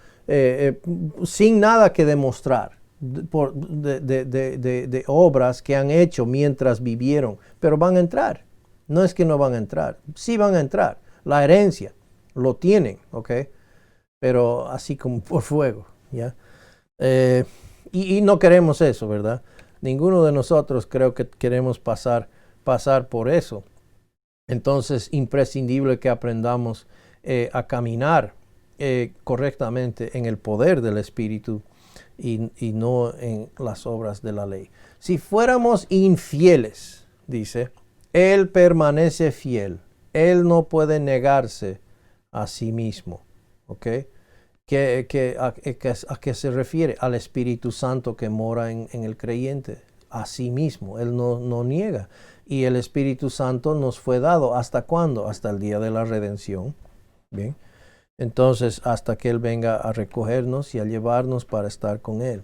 [SPEAKER 1] Sin nada que demostrar de obras que han hecho mientras vivieron, pero van a entrar. No es que no van a entrar, sí van a entrar. La herencia lo tienen, ¿ok? Pero así como por fuego, ¿ya? Y no queremos eso, ¿verdad? Ninguno de nosotros creo que queremos pasar por eso. Entonces, imprescindible que aprendamos a caminar correctamente en el poder del Espíritu y no en las obras de la ley. Si fuéramos infieles, dice, Él permanece fiel. Él no puede negarse a sí mismo. ¿Ok? ¿A qué se refiere? Al Espíritu Santo que mora en el creyente. A sí mismo. Él no niega. Y el Espíritu Santo nos fue dado. ¿Hasta cuándo? Hasta el día de la redención. Bien. Entonces, hasta que Él venga a recogernos y a llevarnos para estar con Él.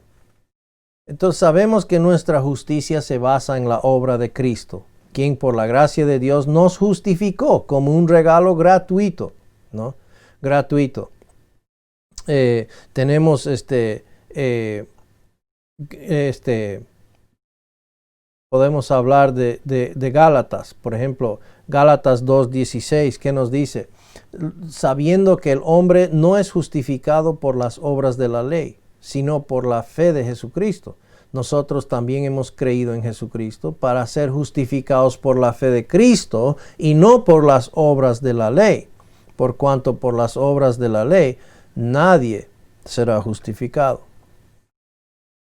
[SPEAKER 1] Entonces, sabemos que nuestra justicia se basa en la obra de Cristo, quien por la gracia de Dios nos justificó como un regalo gratuito, ¿no? Gratuito. Tenemos podemos hablar de Gálatas, por ejemplo, Gálatas 2:16, ¿qué nos dice? Sabiendo que el hombre no es justificado por las obras de la ley, sino por la fe de Jesucristo. Nosotros también hemos creído en Jesucristo para ser justificados por la fe de Cristo y no por las obras de la ley, por cuanto por las obras de la ley nadie será justificado.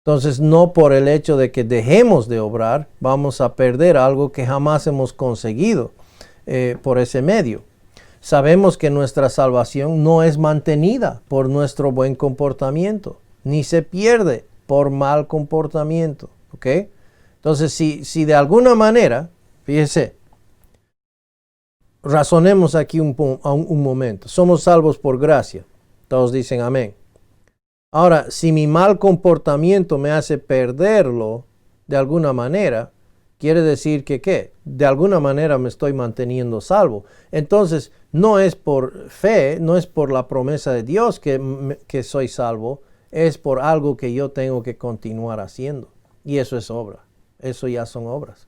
[SPEAKER 1] Entonces, no por el hecho de que dejemos de obrar, vamos a perder algo que jamás hemos conseguido por ese medio. Sabemos que nuestra salvación no es mantenida por nuestro buen comportamiento, ni se pierde por mal comportamiento. ¿Ok? Entonces, si de alguna manera, fíjese, razonemos aquí un momento. Somos salvos por gracia. Todos dicen amén. Ahora, si mi mal comportamiento me hace perderlo de alguna manera, quiere decir que ¿qué? De alguna manera me estoy manteniendo salvo. Entonces, no es por fe, no es por la promesa de Dios que soy salvo, es por algo que yo tengo que continuar haciendo. Y eso es obra. Eso ya son obras.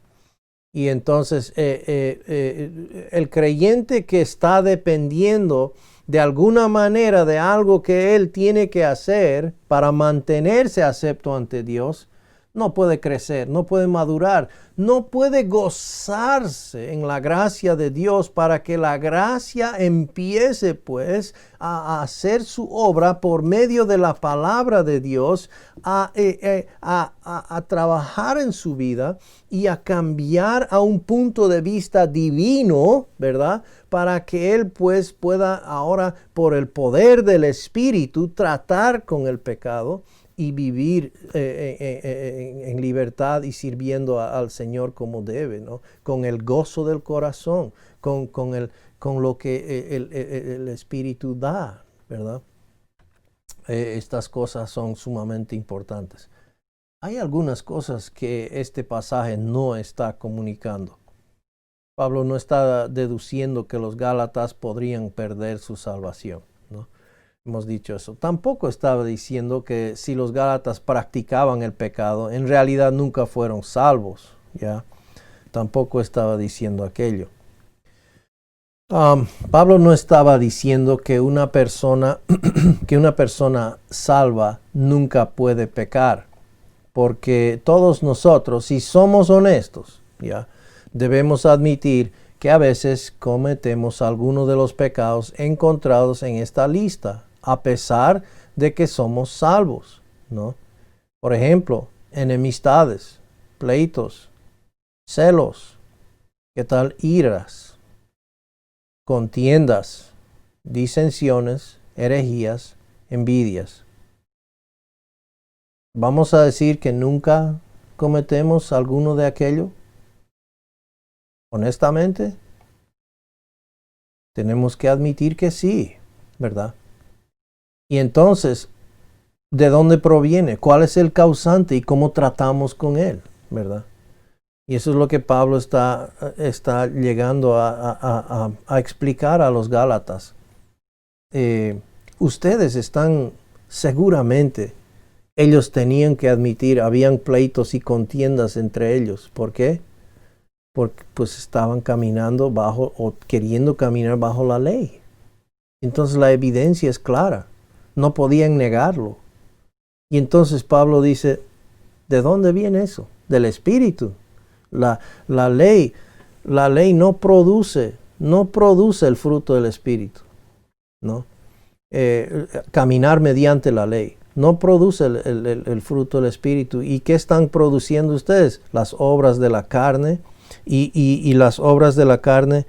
[SPEAKER 1] Y entonces, el creyente que está dependiendo de alguna manera de algo que él tiene que hacer para mantenerse acepto ante Dios, no puede crecer, no puede madurar, no puede gozarse en la gracia de Dios para que la gracia empiece pues a hacer su obra por medio de la palabra de Dios, a trabajar en su vida y a cambiar a un punto de vista divino, ¿verdad? Para que él pues pueda ahora por el poder del Espíritu tratar con el pecado y vivir en libertad y sirviendo al Señor como debe, ¿no? Con el gozo del corazón, con lo que el Espíritu da, ¿verdad? Estas cosas son sumamente importantes. Hay algunas cosas que este pasaje no está comunicando. Pablo no está deduciendo que los Gálatas podrían perder su salvación, ¿no? Hemos dicho eso. Tampoco estaba diciendo que si los Gálatas practicaban el pecado, en realidad nunca fueron salvos, ¿ya? Tampoco estaba diciendo aquello. Pablo no estaba diciendo que una persona salva nunca puede pecar, porque todos nosotros, si somos honestos, ¿ya? Debemos admitir que a veces cometemos algunos de los pecados encontrados en esta lista, a pesar de que somos salvos, ¿no? Por ejemplo, enemistades, pleitos, celos, ¿qué tal? Iras, contiendas, disensiones, herejías, envidias. ¿Vamos a decir que nunca cometemos alguno de aquello? Honestamente, tenemos que admitir que sí, ¿verdad? Y entonces, ¿de dónde proviene? ¿Cuál es el causante y cómo tratamos con él, ¿verdad? Y eso es lo que Pablo está llegando a explicar a los Gálatas. Ustedes están seguramente, ellos tenían que admitir, habían pleitos y contiendas entre ellos. ¿Por qué? Porque pues estaban caminando bajo o queriendo caminar bajo la ley. Entonces la evidencia es clara. No podían negarlo. Y entonces Pablo dice, ¿de dónde viene eso? Del Espíritu. La ley no produce el fruto del Espíritu, ¿no? Caminar mediante la ley no produce el fruto del Espíritu. ¿Y qué están produciendo ustedes? Las obras de la carne. Y las obras de la carne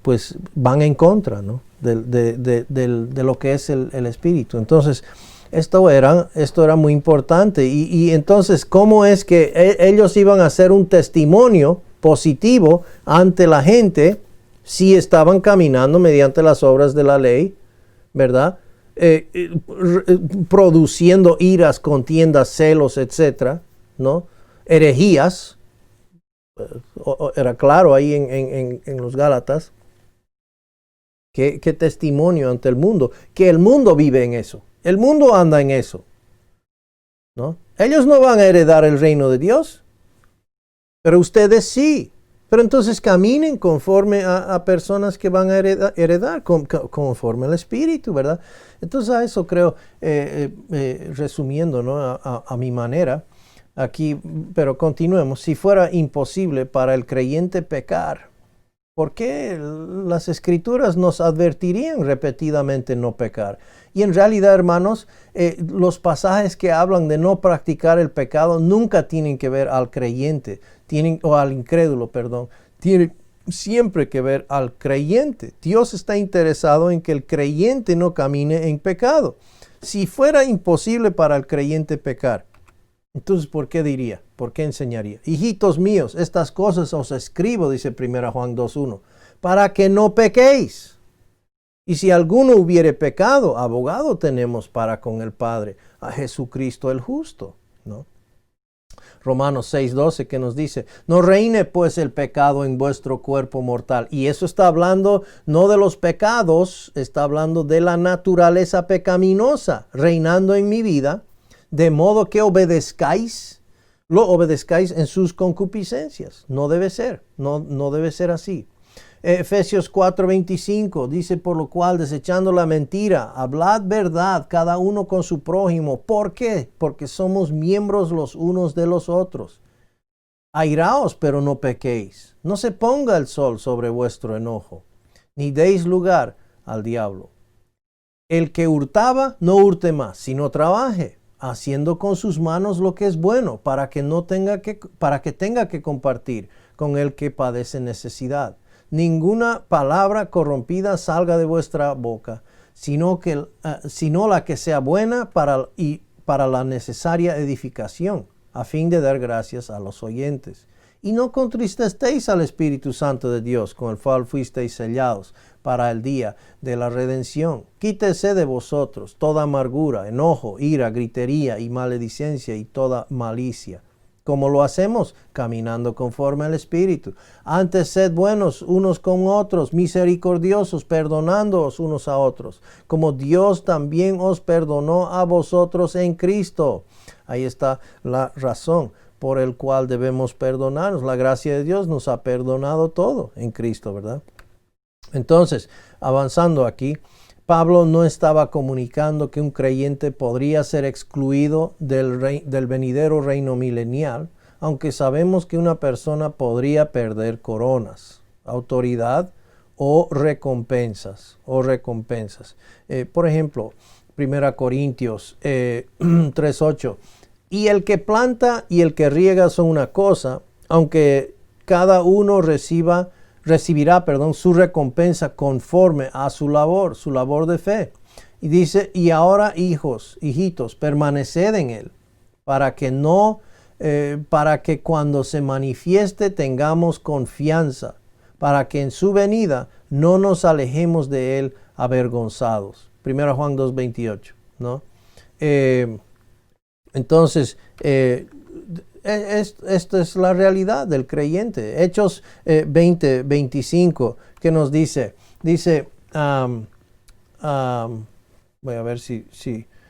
[SPEAKER 1] pues van en contra, ¿no? de lo que es el Espíritu. Entonces, esto era muy importante. Y entonces, ¿cómo es que ellos iban a hacer un testimonio positivo ante la gente si estaban caminando mediante las obras de la ley, ¿verdad? Produciendo iras, contiendas, celos, etcétera, ¿no? Herejías. Era claro ahí en los Gálatas. ¿Qué testimonio ante el mundo? Que el mundo vive en eso. El mundo anda en eso, ¿no? Ellos no van a heredar el reino de Dios, pero ustedes sí. Pero entonces caminen conforme a personas que van a heredar conforme al Espíritu, ¿verdad? Entonces a eso creo, resumiendo, ¿no? a mi manera, aquí, pero continuemos. Si fuera imposible para el creyente pecar, ¿por qué las Escrituras nos advertirían repetidamente no pecar? Y en realidad, hermanos, los pasajes que hablan de no practicar el pecado nunca tienen que ver al creyente, o al incrédulo, perdón. Tienen siempre que ver al creyente. Dios está interesado en que el creyente no camine en pecado. Si fuera imposible para el creyente pecar, entonces, ¿por qué diría? ¿Por qué enseñaría? Hijitos míos, estas cosas os escribo, dice 1 Juan 2:1, para que no pequéis. Y si alguno hubiere pecado, abogado tenemos para con el Padre, a Jesucristo el justo, ¿no? Romanos 6:12 que nos dice, no reine pues el pecado en vuestro cuerpo mortal. Y eso está hablando no de los pecados, está hablando de la naturaleza pecaminosa reinando en mi vida, de modo que lo obedezcáis en sus concupiscencias. No debe ser, no debe ser así. Efesios 4:25 dice, por lo cual, desechando la mentira, hablad verdad cada uno con su prójimo. ¿Por qué? Porque somos miembros los unos de los otros. Airaos, pero no pequéis. No se ponga el sol sobre vuestro enojo, ni deis lugar al diablo. El que hurtaba, no hurte más, sino trabaje, haciendo con sus manos lo que es bueno, para que tenga que compartir con el que padece necesidad. Ninguna palabra corrompida salga de vuestra boca, sino la que sea buena para la necesaria edificación, a fin de dar gracias a los oyentes. Y no contristestéis al Espíritu Santo de Dios, con el cual fuisteis sellados para el día de la redención. Quítese de vosotros toda amargura, enojo, ira, gritería y maledicencia y toda malicia. ¿Cómo lo hacemos? Caminando conforme al Espíritu. Antes sed buenos unos con otros, misericordiosos, perdonándoos unos a otros, como Dios también os perdonó a vosotros en Cristo. Ahí está la razón por el cual debemos perdonarnos. La gracia de Dios nos ha perdonado todo en Cristo, ¿verdad? Entonces, avanzando aquí, Pablo no estaba comunicando que un creyente podría ser excluido del venidero reino milenial, aunque sabemos que una persona podría perder coronas, autoridad o recompensas. Por ejemplo, 1 Corintios 3:8. Y el que planta y el que riega son una cosa, aunque cada uno recibirá su recompensa conforme a su labor de fe. Y dice, y ahora hijitos, permaneced en él, para que cuando se manifieste tengamos confianza, para que en su venida no nos alejemos de él avergonzados. 1 Juan 2:28, ¿no? Entonces, esta es la realidad del creyente. Hechos 20:25, que nos dice, voy a ver si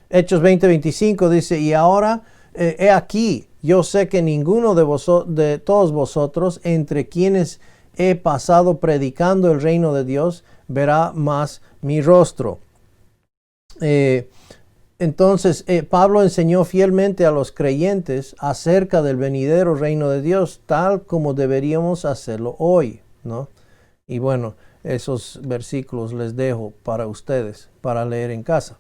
[SPEAKER 1] Hechos 20:25 dice, y ahora, he aquí, yo sé que ninguno de todos vosotros, entre quienes he pasado predicando el reino de Dios, verá más mi rostro. Entonces, Pablo enseñó fielmente a los creyentes acerca del venidero reino de Dios, tal como deberíamos hacerlo hoy, ¿no? Y bueno, esos versículos les dejo para ustedes, para leer en casa.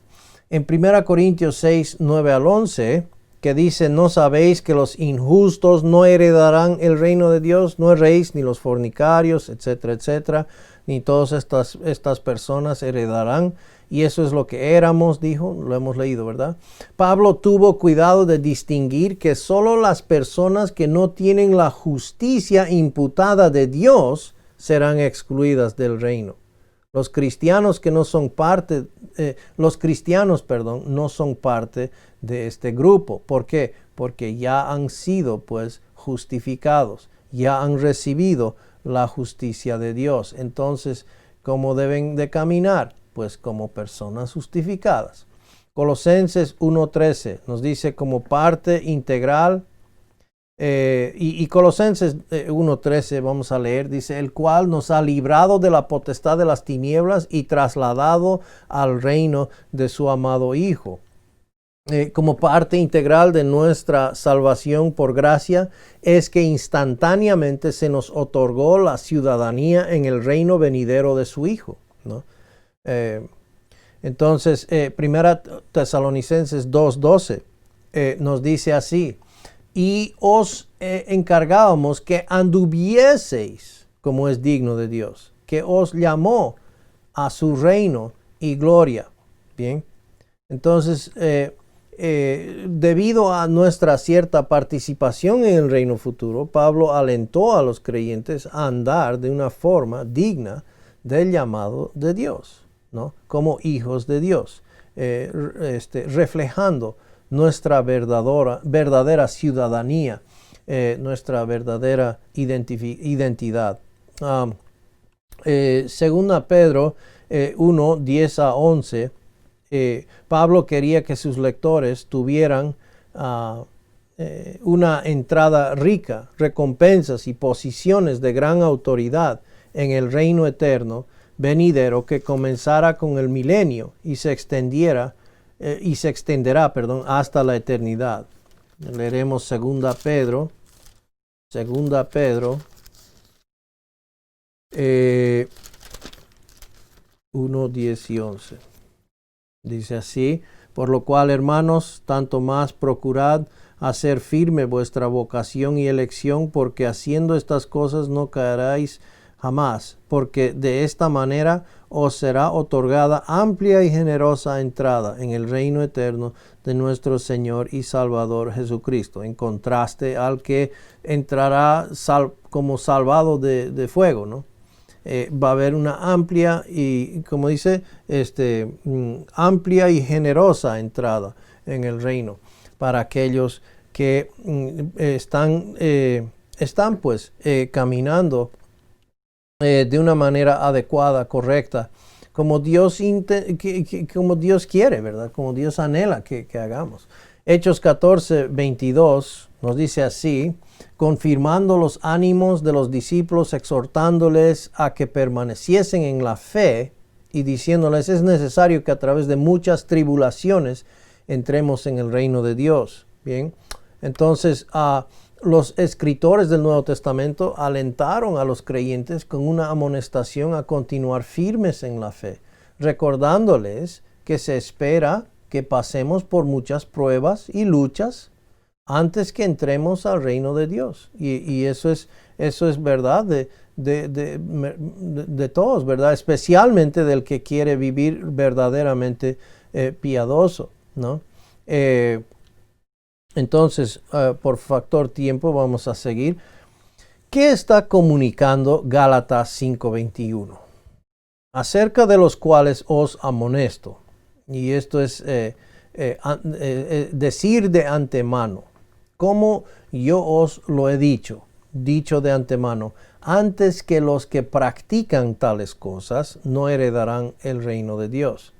[SPEAKER 1] En 1 Corintios 6:9-11, que dice, ¿no sabéis que los injustos no heredarán el reino de Dios? No erréis, ni los fornicarios, etcétera, etcétera, ni todas estas personas heredarán. Y eso es lo que éramos, dijo, lo hemos leído, ¿verdad? Pablo tuvo cuidado de distinguir que solo las personas que no tienen la justicia imputada de Dios serán excluidas del reino. Los cristianos no son parte de este grupo. ¿Por qué? Porque ya han sido, justificados, ya han recibido la justicia de Dios. Entonces, ¿cómo deben de caminar? Pues como personas justificadas. Colosenses 1:13 nos dice como parte integral, y Colosenses 1:13 vamos a leer, dice, el cual nos ha librado de la potestad de las tinieblas y trasladado al reino de su amado Hijo. Como parte integral de nuestra salvación por gracia, es que instantáneamente se nos otorgó la ciudadanía en el reino venidero de su Hijo, ¿no? Entonces, 1 Tesalonicenses 2:12 nos dice así, y os encargábamos que anduvieseis como es digno de Dios, que os llamó a su reino y gloria. Bien, entonces, debido a nuestra cierta participación en el reino futuro, Pablo alentó a los creyentes a andar de una forma digna del llamado de Dios, ¿no? Como hijos de Dios, reflejando nuestra verdadera ciudadanía, nuestra verdadera identidad. Segunda Pedro 1:10-11, Pablo quería que sus lectores tuvieran una entrada rica, recompensas y posiciones de gran autoridad en el reino eterno venidero que comenzara con el milenio y se extenderá, hasta la eternidad. Leeremos 2 Pedro 1, 10 y 11. Dice así: por lo cual, hermanos, tanto más procurad hacer firme vuestra vocación y elección, porque haciendo estas cosas no caeréis jamás, porque de esta manera os será otorgada amplia y generosa entrada en el reino eterno de nuestro Señor y Salvador Jesucristo, en contraste al que entrará como salvado de fuego, ¿no? Va a haber una amplia y, como dice, amplia y generosa entrada en el reino para aquellos que están pues caminando de una manera adecuada, correcta, como Dios quiere, ¿verdad? Como Dios anhela que hagamos. Hechos 14, 22 nos dice así: confirmando los ánimos de los discípulos, exhortándoles a que permaneciesen en la fe y diciéndoles: es necesario que a través de muchas tribulaciones entremos en el reino de Dios. Bien, entonces los escritores del Nuevo Testamento alentaron a los creyentes con una amonestación a continuar firmes en la fe, recordándoles que se espera que pasemos por muchas pruebas y luchas antes que entremos al reino de Dios. Y eso es verdad de todos, ¿verdad? Especialmente del que quiere vivir verdaderamente piadoso, ¿no? Entonces, por factor tiempo vamos a seguir. ¿Qué está comunicando Gálatas 5:21? Acerca de los cuales os amonesto. Y esto es decir de antemano, como yo os lo he dicho de antemano, antes que los que practican tales cosas no heredarán el reino de Dios.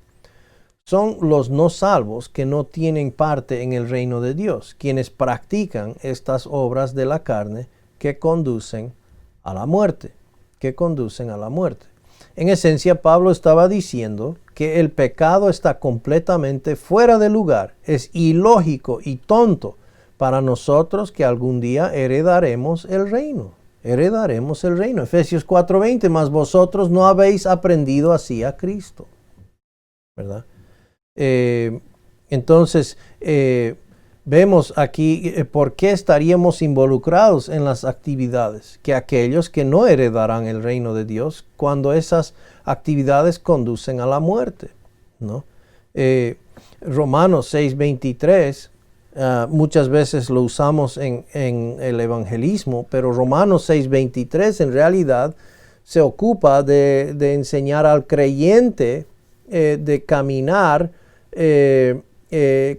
[SPEAKER 1] Son los no salvos que no tienen parte en el reino de Dios, quienes practican estas obras de la carne que conducen a la muerte. En esencia, Pablo estaba diciendo que el pecado está completamente fuera de lugar. Es ilógico y tonto para nosotros que algún día heredaremos el reino. Efesios 4:20, mas vosotros no habéis aprendido así a Cristo, ¿verdad? Entonces, vemos aquí por qué estaríamos involucrados en las actividades que aquellos que no heredarán el reino de Dios cuando esas actividades conducen a la muerte, ¿no? Romanos 6:23, muchas veces lo usamos en el evangelismo, pero Romanos 6:23 en realidad se ocupa de enseñar al creyente de caminar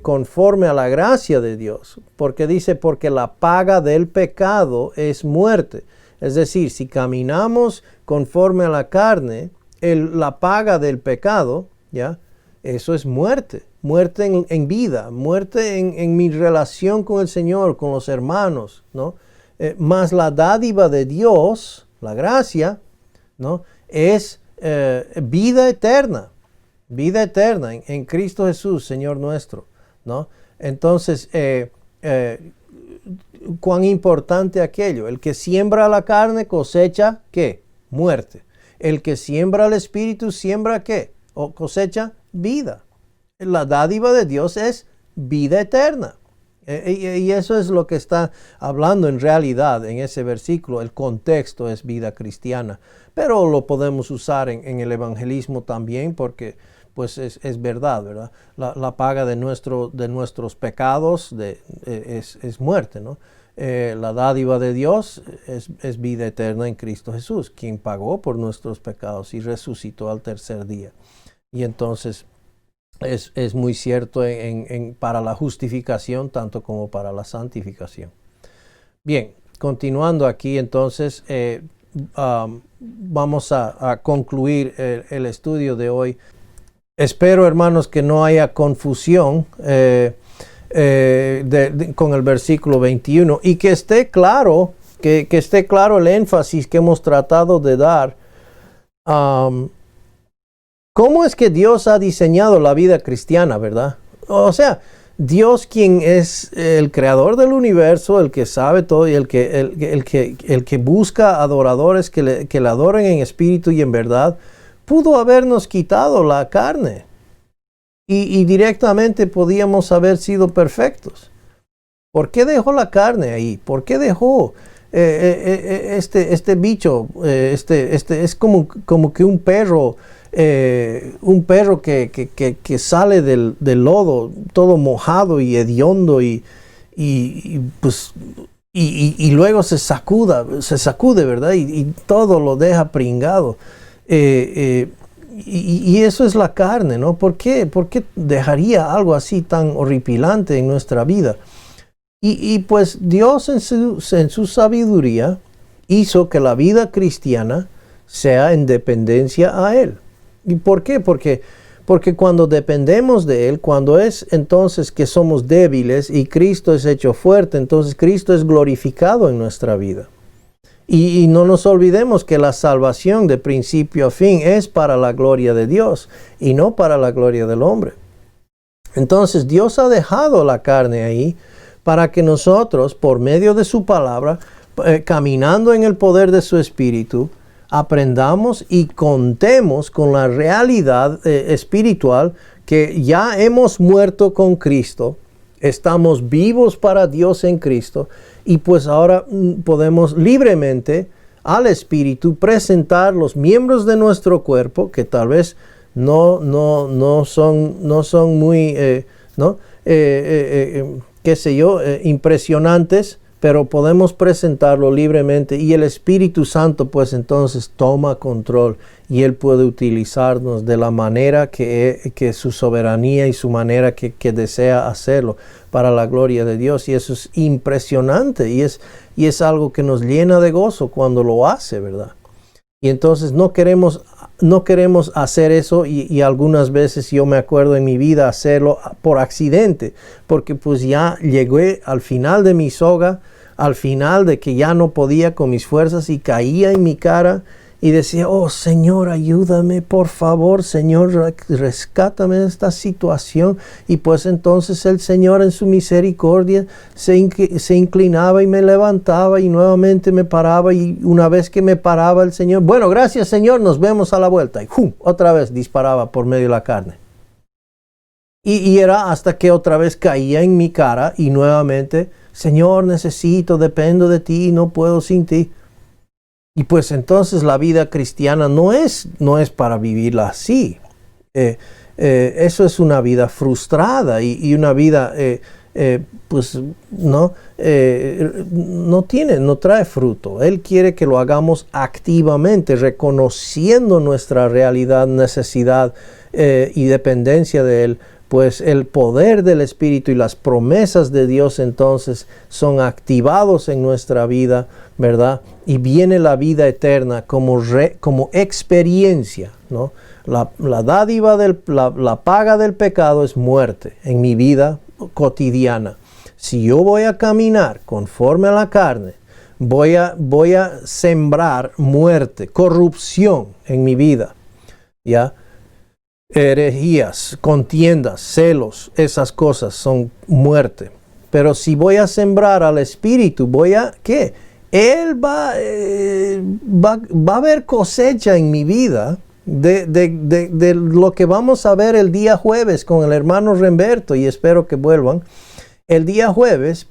[SPEAKER 1] conforme a la gracia de Dios, porque dice: porque la paga del pecado es muerte. Es decir, si caminamos conforme a la carne, la paga del pecado, ¿ya? Eso es muerte en vida, muerte en mi relación con el Señor, con los hermanos, ¿no? Más la dádiva de Dios, la gracia, ¿no? Es vida eterna. Vida eterna en Cristo Jesús, Señor nuestro, ¿no? Entonces, cuán importante aquello. El que siembra la carne cosecha, ¿qué? Muerte. El que siembra el Espíritu, ¿siembra qué? O cosecha vida. La dádiva de Dios es vida eterna. Y eso es lo que está hablando en realidad en ese versículo. El contexto es vida cristiana. Pero lo podemos usar en el evangelismo también, porque pues es verdad. La paga de nuestros pecados es muerte, ¿no? La dádiva de Dios es vida eterna en Cristo Jesús, quien pagó por nuestros pecados y resucitó al tercer día. Y entonces es muy cierto para la justificación tanto como para la santificación. Bien, continuando aquí entonces, vamos a concluir el estudio de hoy. Espero, hermanos, que no haya confusión con el versículo 21 y que esté claro, que esté claro el énfasis que hemos tratado de dar ¿Cómo es que Dios ha diseñado la vida cristiana, verdad? O sea, Dios, quien es el creador del universo, el que sabe todo y el que busca adoradores que le adoren en espíritu y en verdad, pudo habernos quitado la carne y directamente podíamos haber sido perfectos. ¿Por qué dejó la carne ahí? ¿Por qué dejó este bicho? Es como que un perro que sale del lodo todo mojado y hediondo y luego se sacude, ¿verdad? Y todo lo deja pringado. Y eso es la carne, ¿no? ¿Por qué dejaría algo así tan horripilante en nuestra vida? Y pues Dios en su sabiduría hizo que la vida cristiana sea en dependencia a Él. ¿Y por qué? Porque cuando dependemos de Él, cuando es entonces que somos débiles y Cristo es hecho fuerte, entonces Cristo es glorificado en nuestra vida. Y no nos olvidemos que la salvación de principio a fin es para la gloria de Dios y no para la gloria del hombre. Entonces Dios ha dejado la carne ahí para que nosotros, por medio de su palabra, caminando en el poder de su Espíritu, aprendamos y contemos con la realidad espiritual que ya hemos muerto con Cristo, estamos vivos para Dios en Cristo y pues ahora podemos libremente al Espíritu presentar los miembros de nuestro cuerpo que tal vez no son muy, qué sé yo, impresionantes, pero podemos presentarlo libremente y el Espíritu Santo pues entonces toma control y Él puede utilizarnos de la manera que su soberanía y su manera que desea hacerlo para la gloria de Dios. Y eso es impresionante y es algo que nos llena de gozo cuando lo hace, ¿verdad? Y entonces no queremos hacer eso y algunas veces yo me acuerdo en mi vida hacerlo por accidente, porque pues ya llegué al final de mi soga, al final de que ya no podía con mis fuerzas y caía en mi cara y decía, oh Señor, ayúdame, por favor, Señor, rescátame de esta situación. Y pues entonces el Señor en su misericordia se inclinaba y me levantaba y nuevamente me paraba. Y una vez que me paraba el Señor, bueno, gracias Señor, nos vemos a la vuelta. Y otra vez disparaba por medio de la carne. Y era hasta que otra vez caía en mi cara y nuevamente, Señor, dependo de ti, no puedo sin ti. Y pues entonces la vida cristiana no es para vivirla así. Eso es una vida frustrada y una vida pues no trae fruto. Él quiere que lo hagamos activamente, reconociendo nuestra realidad, necesidad y dependencia de Él. Pues el poder del Espíritu y las promesas de Dios entonces son activados en nuestra vida, ¿verdad? Y viene la vida eterna como experiencia, ¿no? La dádiva, la paga del pecado es muerte en mi vida cotidiana. Si yo voy a caminar conforme a la carne, voy a sembrar muerte, corrupción en mi vida, ¿ya? Herejías, contiendas, celos, esas cosas son muerte. Pero si voy a sembrar al Espíritu, ¿qué? Él va a haber cosecha en mi vida de lo que vamos a ver el día jueves con el hermano Remberto, y espero que vuelvan el día jueves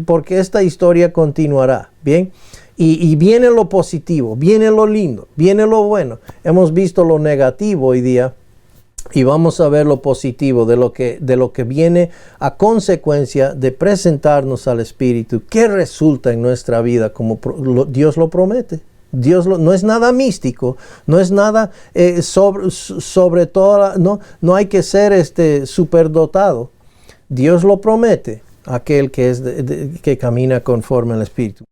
[SPEAKER 1] porque esta historia continuará, ¿bien? Y viene lo positivo, viene lo lindo, viene lo bueno. Hemos visto lo negativo hoy día. Y vamos a ver lo positivo de lo que viene a consecuencia de presentarnos al Espíritu, que resulta en nuestra vida como Dios lo promete. No es nada místico, no es nada sobre todo, no hay que ser superdotado. Dios lo promete, aquel que camina conforme al Espíritu.